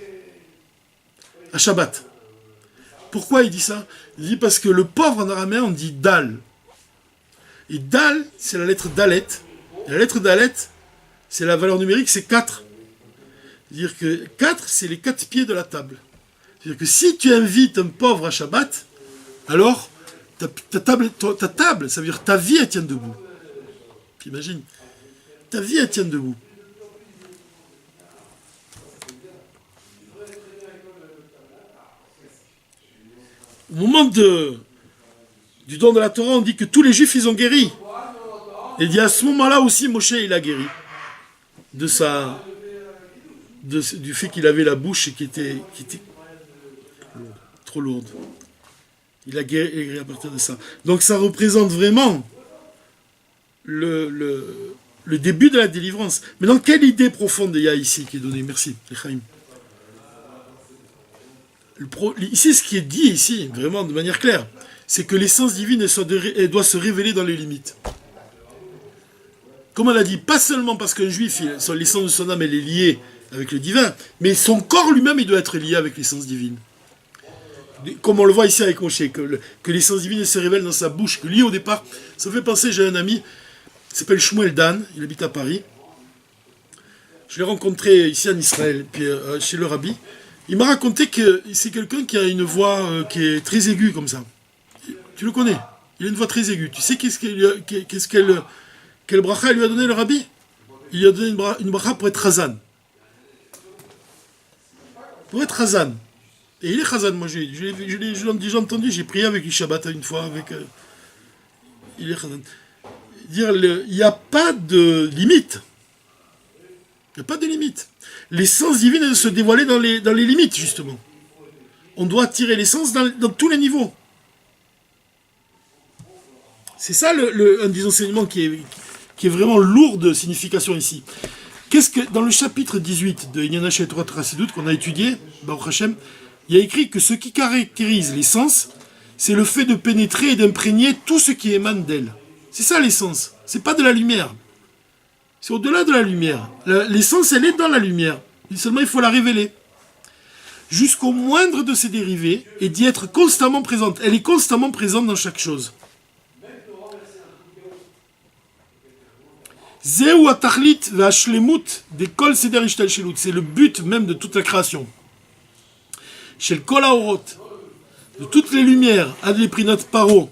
à Shabbat. Pourquoi il dit ça? Il dit parce que le pauvre en araméen, on dit dal. Et dal, c'est la lettre dalet. Et la lettre dalet, c'est la valeur numérique, c'est 4. C'est-à-dire que 4, c'est les 4 pieds de la table. C'est-à-dire que si tu invites un pauvre à Shabbat, alors ta table, ça veut dire ta vie, elle tient debout. T'imagines? Ta vie, elle tient debout. Au moment du don de la Torah, on dit que tous les Juifs, ils ont guéri. Et il dit à ce moment-là aussi, Moshe, il a guéri. Du fait qu'il avait la bouche qui était trop lourde. Il a guéri à partir de ça. Donc ça représente vraiment le début de la délivrance. Maintenant, quelle idée profonde il y a ici qui est donnée? Merci, Lechaim. Ici, ce qui est dit ici, vraiment de manière claire, c'est que l'essence divine elle doit se révéler dans les limites. Comme on l'a dit, pas seulement parce qu'un juif, l'essence de son âme elle est liée avec le divin, mais son corps lui-même il doit être lié avec l'essence divine. Comme on le voit ici avec Moshe, que l'essence divine se révèle dans sa bouche, que lui au départ, ça me fait penser, j'ai un ami, il s'appelle Shmuel Dan, il habite à Paris. Je l'ai rencontré ici en Israël, puis chez le rabbi. Il m'a raconté que c'est quelqu'un qui a une voix qui est très aiguë comme ça. Tu le connais? Il a une voix très aiguë. Tu sais quelle bracha lui a donné le rabbi? Il lui a donné une bracha pour être Chazan. Pour être Chazan. Et il est Chazan, moi je l'ai déjà entendu, j'ai prié avec lui Shabbat une fois. Il est Chazan. Il n'y a pas de limite. Il n'y a pas de limite. L'essence divine est de se dévoiler dans les limites, justement. On doit tirer l'essence dans tous les niveaux. C'est ça un des enseignements qui est vraiment lourd de signification ici. Dans le chapitre 18 de Inyana Shel Torah Trasidut qu'on a étudié, Baruch Hashem, il y a écrit que ce qui caractérise l'essence, c'est le fait de pénétrer et d'imprégner tout ce qui émane d'elle. C'est ça l'essence. C'est pas de la lumière. C'est au-delà de la lumière. L'essence, elle est dans la lumière. Seulement, il faut la révéler. Jusqu'au moindre de ses dérivés et d'y être constamment présente. Elle est constamment présente dans chaque chose. Zeu atachlit ve'ashlemut de kol seder ishtalshelut. C'est le but même de toute la création. Shel kol haorot, de toutes les lumières, ad leprinat paro.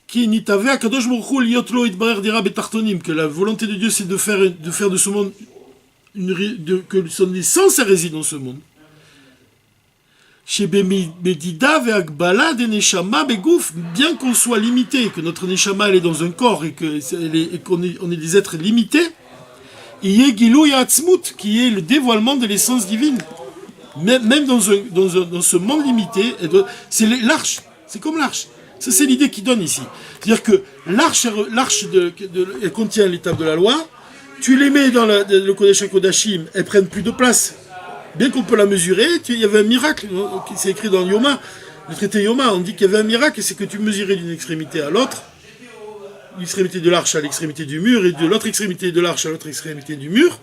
Qui nitave akadosh baruch hu liot lo itbarer dira betartonim, que la volonté de Dieu c'est de faire de ce monde que son essence réside dans ce monde. Bien qu'on soit limité, que notre neshama elle est dans un corps et qu'on est des êtres limités, il y a Gilou Yatzmut, qui est le dévoilement de l'essence divine. Même dans ce monde limité, c'est l'arche, c'est comme l'arche. Ça, c'est l'idée qu'il donne ici. C'est-à-dire que l'arche elle contient l'étape de la loi. Tu les mets dans le Kodesh HaKodashim, elles prennent plus de place. Bien qu'on peut la mesurer, il y avait un miracle, c'est écrit dans Yoma, le traité Yoma, on dit qu'il y avait un miracle, c'est que tu mesurais d'une extrémité à l'autre, l'extrémité de l'arche à l'extrémité du mur, et de l'autre extrémité de l'arche à l'autre extrémité du mur.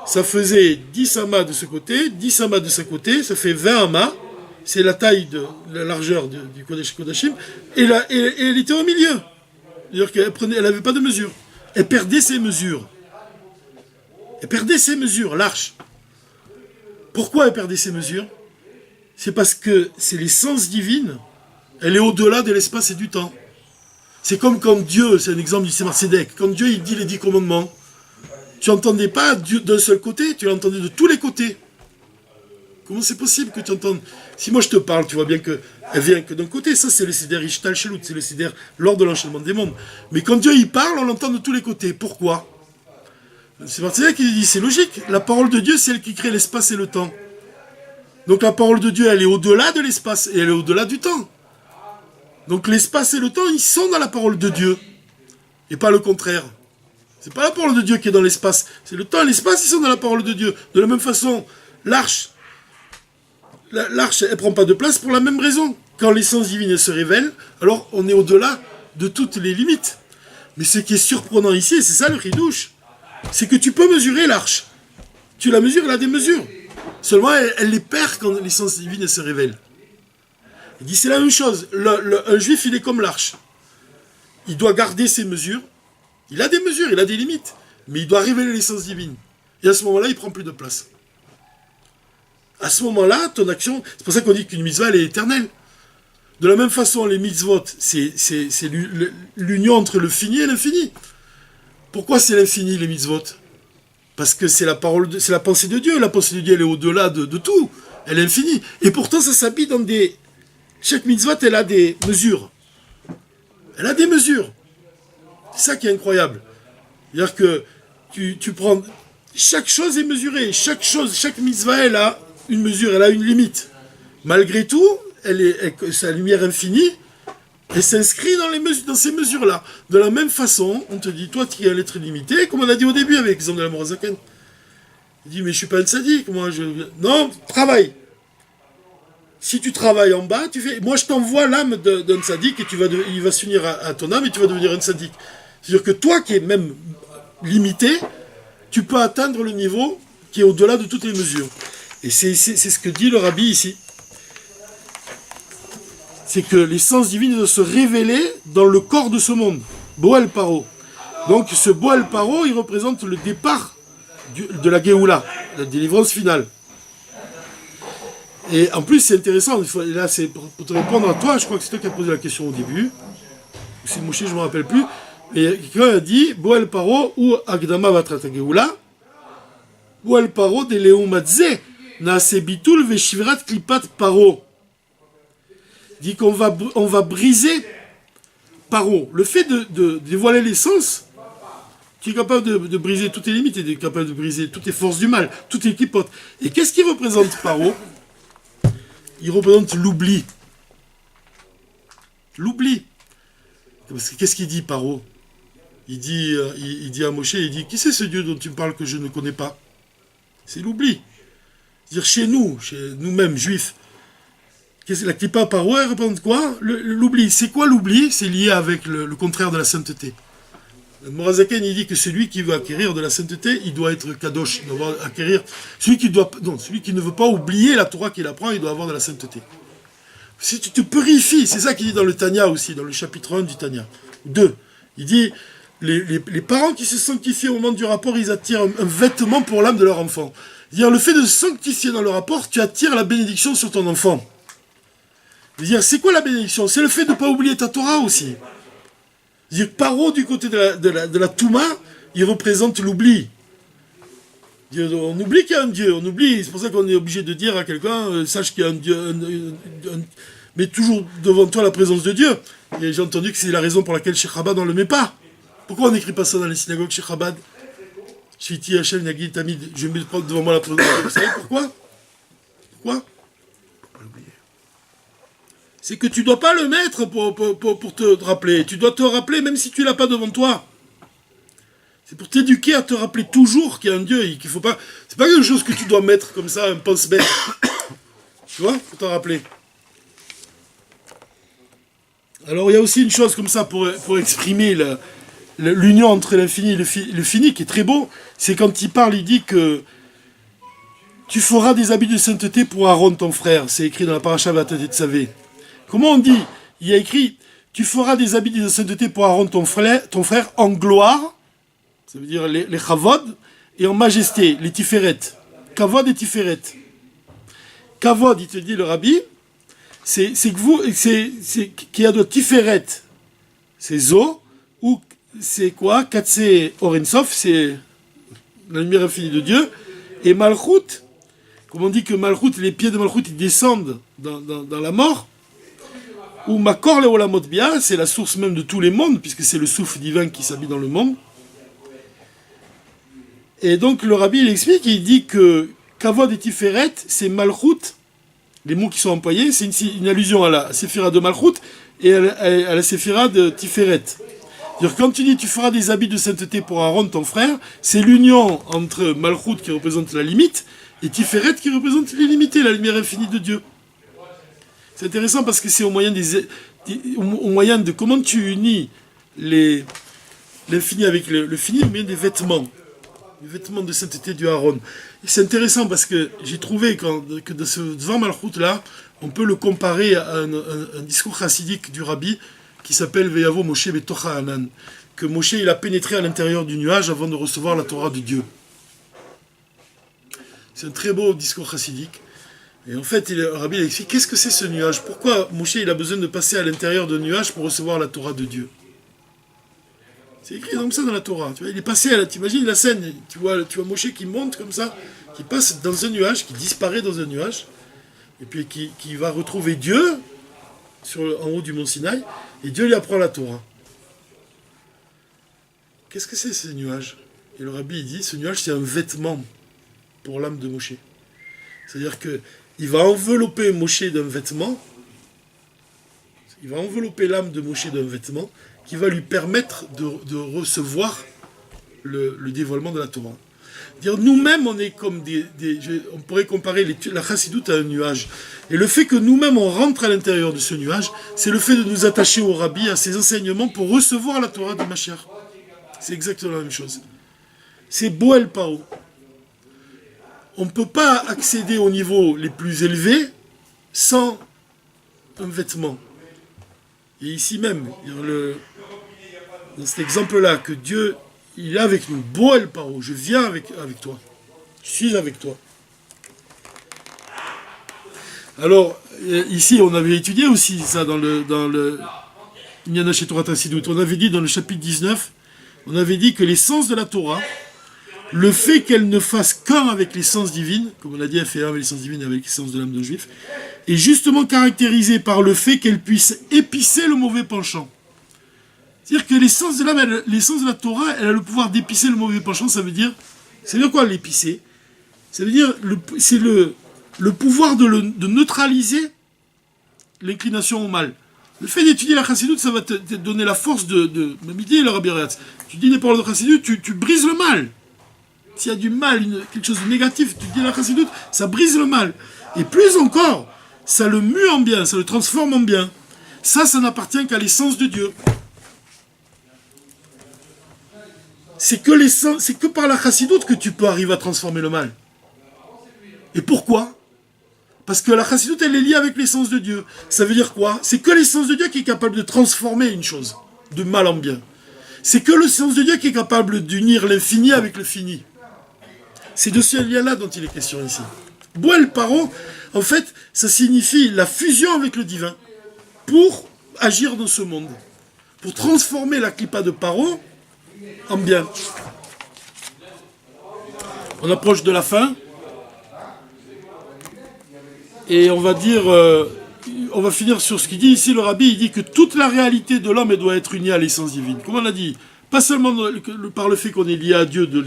Ça faisait 10 amas de ce côté, 10 amas de ce côté, ça fait 20 amas. C'est la taille de la largeur du Kodesh Kodashim, et elle était au milieu. C'est-à-dire qu'elle n'avait pas de mesure. Elle perdait ses mesures. L'arche. Pourquoi elle perdait ses mesures? C'est parce que c'est l'essence divine, elle est au-delà de l'espace et du temps. C'est comme quand Dieu, c'est un exemple du Tzemar Tzedek, quand Dieu il dit les 10 commandements, tu n'entendais pas Dieu d'un seul côté, tu l'entendais de tous les côtés. Comment c'est possible que tu entendes? Si moi je te parle, tu vois bien qu'elle vient que d'un côté. Ça, c'est le Seder Ishtal Shelut, c'est le Seder lors de l'enchaînement des mondes. Mais quand Dieu il parle, on l'entend de tous les côtés. Pourquoi? C'est Martinez qui dit, c'est logique. La parole de Dieu, c'est elle qui crée l'espace et le temps. Donc la parole de Dieu, elle est au-delà de l'espace et elle est au-delà du temps. Donc l'espace et le temps, ils sont dans la parole de Dieu. Et pas le contraire. C'est pas la parole de Dieu qui est dans l'espace. C'est le temps et l'espace, ils sont dans la parole de Dieu. De la même façon, l'arche, elle prend pas de place pour la même raison. Quand l'essence divine se révèle, alors on est au-delà de toutes les limites. Mais ce qui est surprenant ici, c'est ça le chidouche, c'est que tu peux mesurer l'arche. Tu la mesures, elle a des mesures. Seulement, elle les perd quand l'essence divine se révèle. Il dit, c'est la même chose. Un juif, il est comme l'arche. Il doit garder ses mesures. Il a des mesures, il a des limites. Mais il doit révéler l'essence divine. Et à ce moment-là, il prend plus de place. À ce moment-là, ton action... C'est pour ça qu'on dit qu'une mitzvah, elle est éternelle. De la même façon, les mitzvot, c'est l'union entre le fini et l'infini. Pourquoi c'est l'infini, les mitzvot? Parce que c'est la pensée de Dieu. La pensée de Dieu, elle est au-delà de tout. Elle est infinie. Et pourtant, ça s'habille dans des... Chaque mitzvot, elle a des mesures. Elle a des mesures. C'est ça qui est incroyable. C'est-à-dire que tu prends... Chaque chose est mesurée. Chaque mitzvah, elle a une mesure, elle a une limite. Malgré tout, sa lumière infinie, elle s'inscrit dans ces mesures-là. De la même façon, on te dit, toi, tu es un être limité, comme on a dit au début avec l'exemple de la Morazaken. Il dit, mais je suis pas un sadique, Non, travaille. Si tu travailles en bas, tu fais... Moi, je t'envoie l'âme d'un sadique et il va s'unir à ton âme et tu vas devenir un sadique. C'est-à-dire que toi, qui es même limité, tu peux atteindre le niveau qui est au-delà de toutes les mesures. Et c'est ce que dit le Rabbi ici. C'est que l'essence divine doit se révéler dans le corps de ce monde. Boel Paro. Donc, ce Boel Paro, il représente le départ de la Géoula, la délivrance finale. Et en plus, c'est intéressant, là, c'est pour te répondre à toi, je crois que c'est toi qui as posé la question au début, ou c'est Moshe, je ne me rappelle plus, mais quelqu'un a dit, Boel Paro ou Agdama Vatrat Geoula, Boel Paro de Léon Madze, Naase Bitul Veshivrat Klipat Paro. Dit qu'on va briser Paro. Le fait de dévoiler l'essence, qui est capable de briser toutes les limites, et capable de briser toutes les forces du mal, toutes les clipotes. Et qu'est-ce qui représente Paro? Il représente l'oubli. L'oubli. Parce que qu'est-ce qu'il dit, Paro? Il dit à Moshe, il dit, qui c'est ce Dieu dont tu me parles que je ne connais pas? C'est l'oubli. C'est-à-dire chez nous-mêmes, juifs, la clipa Paro, elle représente quoi? L'oubli. C'est quoi l'oubli? C'est lié avec le contraire de la sainteté. Le Morazaken, il dit que celui qui veut acquérir de la sainteté, il doit être kadosh, il doit acquérir... Celui qui ne veut pas oublier la Torah qu'il apprend, il doit avoir de la sainteté. Si tu te purifies, c'est ça qu'il dit dans le Tanya aussi, dans le chapitre 1 du Tanya. 2, il dit, les parents qui se sanctifient au moment du rapport, ils attirent un vêtement pour l'âme de leur enfant. C'est-à-dire, le fait de se sanctifier dans le rapport, tu attires la bénédiction sur ton enfant. C'est-à-dire, c'est quoi la bénédiction? C'est le fait de ne pas oublier ta Torah aussi. C'est-à-dire, Paro, du côté de la Touma, il représente l'oubli. On oublie qu'il y a un Dieu, on oublie. C'est pour ça qu'on est obligé de dire à quelqu'un, sache qu'il y a un Dieu, mais toujours devant toi la présence de Dieu. Et j'ai entendu que c'est la raison pour laquelle Sheikh Chabad, on ne le met pas. Pourquoi on n'écrit pas ça dans les synagogues, Sheikh Chabad? Shiti Hachem Nagil Tamid, je mets devant moi la présence de Dieu. Vous savez pourquoi? Pourquoi? C'est que tu ne dois pas le mettre pour te rappeler. Tu dois te rappeler même si tu ne l'as pas devant toi. C'est pour t'éduquer à te rappeler toujours qu'il y a un Dieu et qu'il faut pas... C'est pas quelque chose que tu dois mettre comme ça, un pense-bête. Tu vois? Faut t'en rappeler. Alors il y a aussi une chose comme ça pour exprimer l'union entre l'infini et le fini qui est très beau. C'est quand il parle, il dit que tu feras des habits de sainteté pour Aaron ton frère. C'est écrit dans la paracha Vatat Tzavé. Comment on dit? Il y a écrit, tu feras des habits de sainteté pour Aaron ton frère en gloire, ça veut dire les chavod, et en majesté, les tiferet. Kavod et tiferet. Kavod, il te dit le rabbi, c'est qu'il y a de tiferet, c'est zo, ou c'est quoi? Katsé Orensov, c'est la lumière infinie de Dieu, et Malchut, comme on dit que Malchut, les pieds de Malchut, ils descendent dans la mort, ou Makor le Olamot Bia, c'est la source même de tous les mondes, puisque c'est le souffle divin qui s'habille dans le monde. Et donc le rabbi il explique, il dit que Kavod et Tiferet, c'est Malchut, les mots qui sont employés, c'est une allusion à la Séphira de Malchut et à la Séphira de Tiferet. C'est-à-dire, quand tu dis tu feras des habits de sainteté pour Aaron ton frère, c'est l'union entre Malchut qui représente la limite et Tiferet qui représente l'illimité, la lumière infinie de Dieu. C'est intéressant parce que c'est au moyen de comment tu unis l'infini avec le fini, au moyen des vêtements. les vêtements de sainteté du Aaron. Et c'est intéressant parce que j'ai trouvé que de ce Dvar Malchut là, on peut le comparer à un discours chassidique du Rabbi qui s'appelle Veyavo Moshe Betocha Anan, que Moshe il a pénétré à l'intérieur du nuage avant de recevoir la Torah de Dieu. C'est un très beau discours chassidique. Et en fait, le Rabbi il explique qu'est-ce que c'est ce nuage. Pourquoi Moshe il a besoin de passer à l'intérieur d'un nuage pour recevoir la Torah de Dieu. C'est écrit comme ça dans la Torah. Tu vois, il est passé tu imagines la scène, tu vois Moshe qui monte comme ça, qui passe dans un nuage, qui disparaît dans un nuage, et puis qui va retrouver Dieu en haut du mont Sinaï, et Dieu lui apprend la Torah. Qu'est-ce que c'est ce nuage? Et le Rabbi il dit, ce nuage c'est un vêtement pour l'âme de Moshe. C'est-à-dire qu'il va envelopper Moshe d'un vêtement, il va envelopper l'âme de Moshe d'un vêtement, qui va lui permettre de recevoir le dévoilement de la Torah. Dire nous-mêmes, on est comme on pourrait comparer la chassidoute à un nuage. Et le fait que nous-mêmes, on rentre à l'intérieur de ce nuage, c'est le fait de nous attacher au Rabbi, à ses enseignements, pour recevoir la Torah de Mashiach. C'est exactement la même chose. C'est Boel Paro. On ne peut pas accéder au niveau les plus élevés sans un vêtement. Et ici même, dans cet exemple-là, que Dieu, il est avec nous. Boel Paro, je viens avec toi. Je suis avec toi. Alors, ici, on avait étudié aussi ça dans le Inyana chez Torah Tassidut. On avait dit dans le chapitre 19, on avait dit que l'essence de la Torah, le fait qu'elle ne fasse qu'un avec l'essence divine, comme on l'a dit, elle fait un avec l'essence divine et avec l'essence de l'âme d'un juif, est justement caractérisée par le fait qu'elle puisse épicer le mauvais penchant. C'est-à-dire que l'essence de l'âme, l'essence de la Torah, elle a le pouvoir d'épicer le mauvais penchant, ça veut dire quoi l'épicer? Ça veut dire, c'est le pouvoir de neutraliser l'inclination au mal. Le fait d'étudier la chassidoute, ça va te donner la force de m'imiter le Rabbi Ratz. Tu dis les paroles de chassidoute, tu brises le mal. S'il y a du mal, quelque chose de négatif, tu dis la chassidoute, ça brise le mal. Et plus encore, ça le mue en bien, ça le transforme en bien. Ça n'appartient qu'à l'essence de Dieu. C'est que par la chassidoute que tu peux arriver à transformer le mal. Et pourquoi? Parce que la chassidoute, elle est liée avec l'essence de Dieu. Ça veut dire quoi? C'est que l'essence de Dieu qui est capable de transformer une chose, de mal en bien. C'est que l'essence de Dieu qui est capable d'unir l'infini avec le fini. C'est de ce lien-là dont il est question ici. Boel Paro, en fait, ça signifie la fusion avec le divin pour agir dans ce monde. Pour transformer la clipa de Paro en bien. On approche de la fin. Et on va finir sur ce qu'il dit ici, le Rabbi, il dit que toute la réalité de l'homme, elle doit être unie à l'essence divine. Comme on l'a dit, pas seulement par le fait qu'on est lié à Dieu, de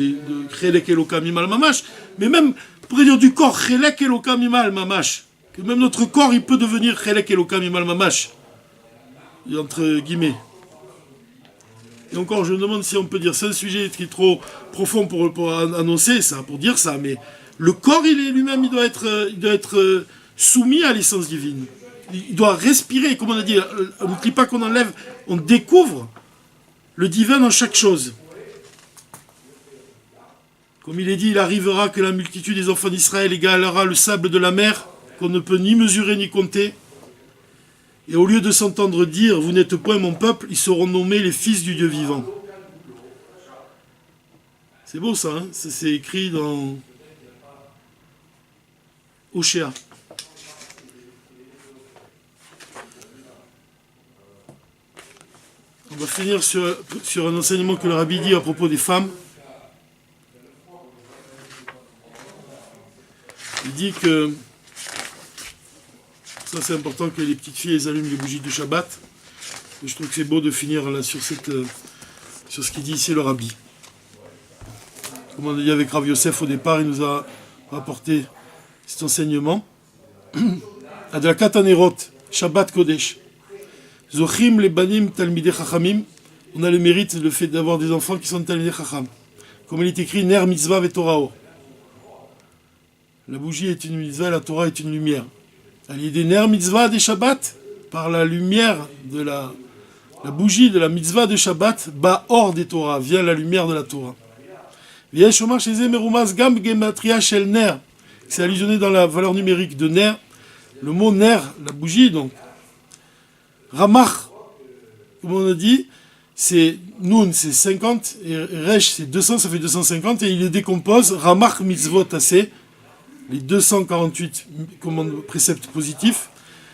Chelek Elokam Imal Mamash, mais même, on pourrait dire du corps, Chelek Elokam Imal Mamash. Que même notre corps, il peut devenir Chelek Elokam Imal Mamash. Entre guillemets. Et encore, je me demande si on peut dire, c'est un sujet qui est trop profond pour annoncer ça, pour dire ça, mais le corps, lui-même, il doit être soumis à l'essence divine. Il doit respirer, comme on a dit, on n'oublie pas qu'on enlève, on découvre le divin dans chaque chose. Comme il est dit, il arrivera que la multitude des enfants d'Israël égalera le sable de la mer, qu'on ne peut ni mesurer ni compter. Et au lieu de s'entendre dire « Vous n'êtes point mon peuple », ils seront nommés les fils du Dieu vivant. C'est beau ça, hein? C'est écrit dans Oshéa. On va finir sur un enseignement que le Rabbi dit à propos des femmes. Il dit que, ça c'est important que les petites filles elles allument les bougies de Shabbat. Et je trouve que c'est beau de finir là sur ce qu'il dit ici le Rabbi. Comme on a dit avec Rav Yosef au départ, il nous a rapporté cet enseignement. Adrakat Anerot, Shabbat Kodesh. Zochim le banim talmidei chachamim. On a le mérite, le fait d'avoir des enfants qui sont talmidei chacham. Comme il est écrit, ner mitzvah ve torah. La bougie est une mitzvah, la Torah est une lumière. Il y a des ner mitzvah des Shabbat, par la lumière de la bougie de la mitzvah de Shabbat, bas hors des Torah, vient la lumière de la Torah. ויש לומר שזה מרומז גם בגמטריה של ner. C'est allusionné dans la valeur numérique de ner. Le mot ner, la bougie, donc. Ramach, comme on a dit, c'est Nun, c'est 50, et Resh, c'est 200, ça fait 250, et il les décompose. Ramach mitzvot assez, les 248 préceptes positifs.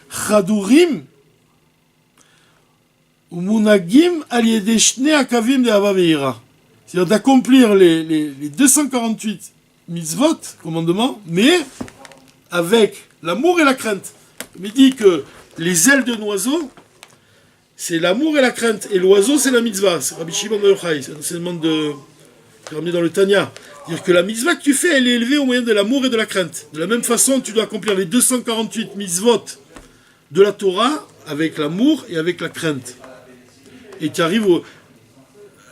Chadurim, Umunagim, Aliede Shne Akavim de Hava Veira. C'est-à-dire d'accomplir les 248 mitzvot, commandements, mais avec l'amour et la crainte. Il dit que les ailes d'un oiseau, c'est l'amour et la crainte. Et l'oiseau, c'est la mitzvah. C'est Rabbi Shimon Bar Yochai. C'est un enseignement qui est ramené dans le Tanya. C'est-à-dire que la mitzvah que tu fais, elle est élevée au moyen de l'amour et de la crainte. De la même façon, tu dois accomplir les 248 mitzvot de la Torah avec l'amour et avec la crainte. Et tu arrives au...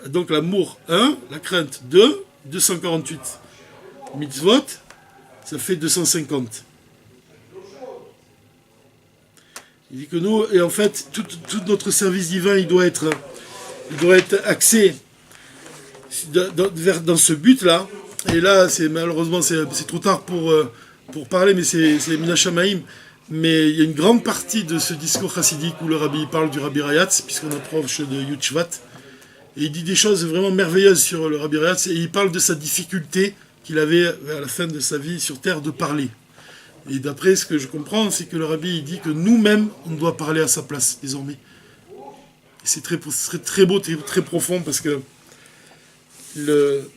Donc l'amour 1, la crainte 2, 248 mitzvot, ça fait 250. Il dit que nous, et en fait, tout notre service divin, il doit être axé dans ce but-là. Et là, malheureusement, c'est trop tard pour parler, mais c'est Mina Shamaim. Mais il y a une grande partie de ce discours chassidique où le rabbi parle du Rabbi Rayatz, puisqu'on approche de Yud Shvat. Et il dit des choses vraiment merveilleuses sur le Rabbi Rayatz, et il parle de sa difficulté qu'il avait à la fin de sa vie sur Terre de parler. Et d'après ce que je comprends, c'est que le Rabbi il dit que nous-mêmes, on doit parler à sa place, désormais. Et c'est très beau, très profond, parce que le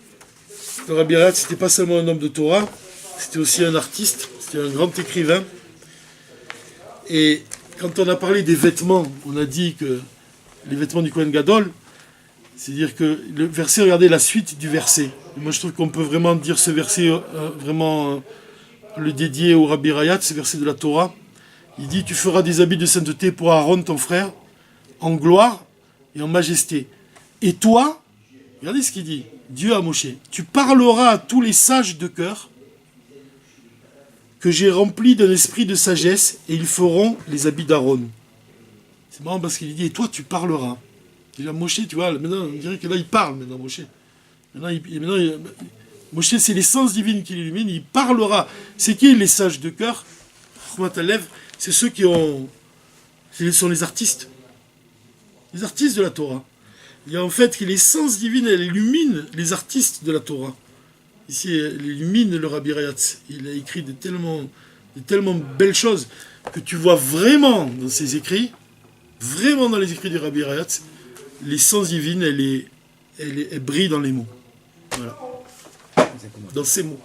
Rabbi Rayatz, c'était pas seulement un homme de Torah, c'était aussi un artiste, c'était un grand écrivain. Et quand on a parlé des vêtements, on a dit que les vêtements du Kohen Gadol, c'est-à-dire que le verset, regardez la suite du verset. Et moi je trouve qu'on peut vraiment dire ce verset, le dédier au Rabbi Rayatz, ce verset de la Torah. Il dit, tu feras des habits de sainteté pour Aaron ton frère, en gloire et en majesté. Et toi, regardez ce qu'il dit, Dieu à Moshe, tu parleras à tous les sages de cœur que j'ai remplis d'un esprit de sagesse, et ils feront les habits d'Aaron. C'est marrant parce qu'il dit, et toi tu parleras. Il dit, Moshe, tu vois, maintenant on dirait que là il parle, maintenant Moshe. Moshe, c'est l'essence divine qui l'illumine, il parlera. C'est qui les sages de cœur? C'est ceux qui ont... Ce sont les artistes. Les artistes de la Torah. Il y a en fait que l'essence divine, elle illumine les artistes de la Torah. Ici, elle illumine le Rabbi Rayatz. Il a écrit de tellement belles choses que tu vois vraiment dans ses écrits, vraiment dans les écrits du Rabbi Rayatz, l'essence divine, elle brille dans les mots. Voilà. Dans ces mots.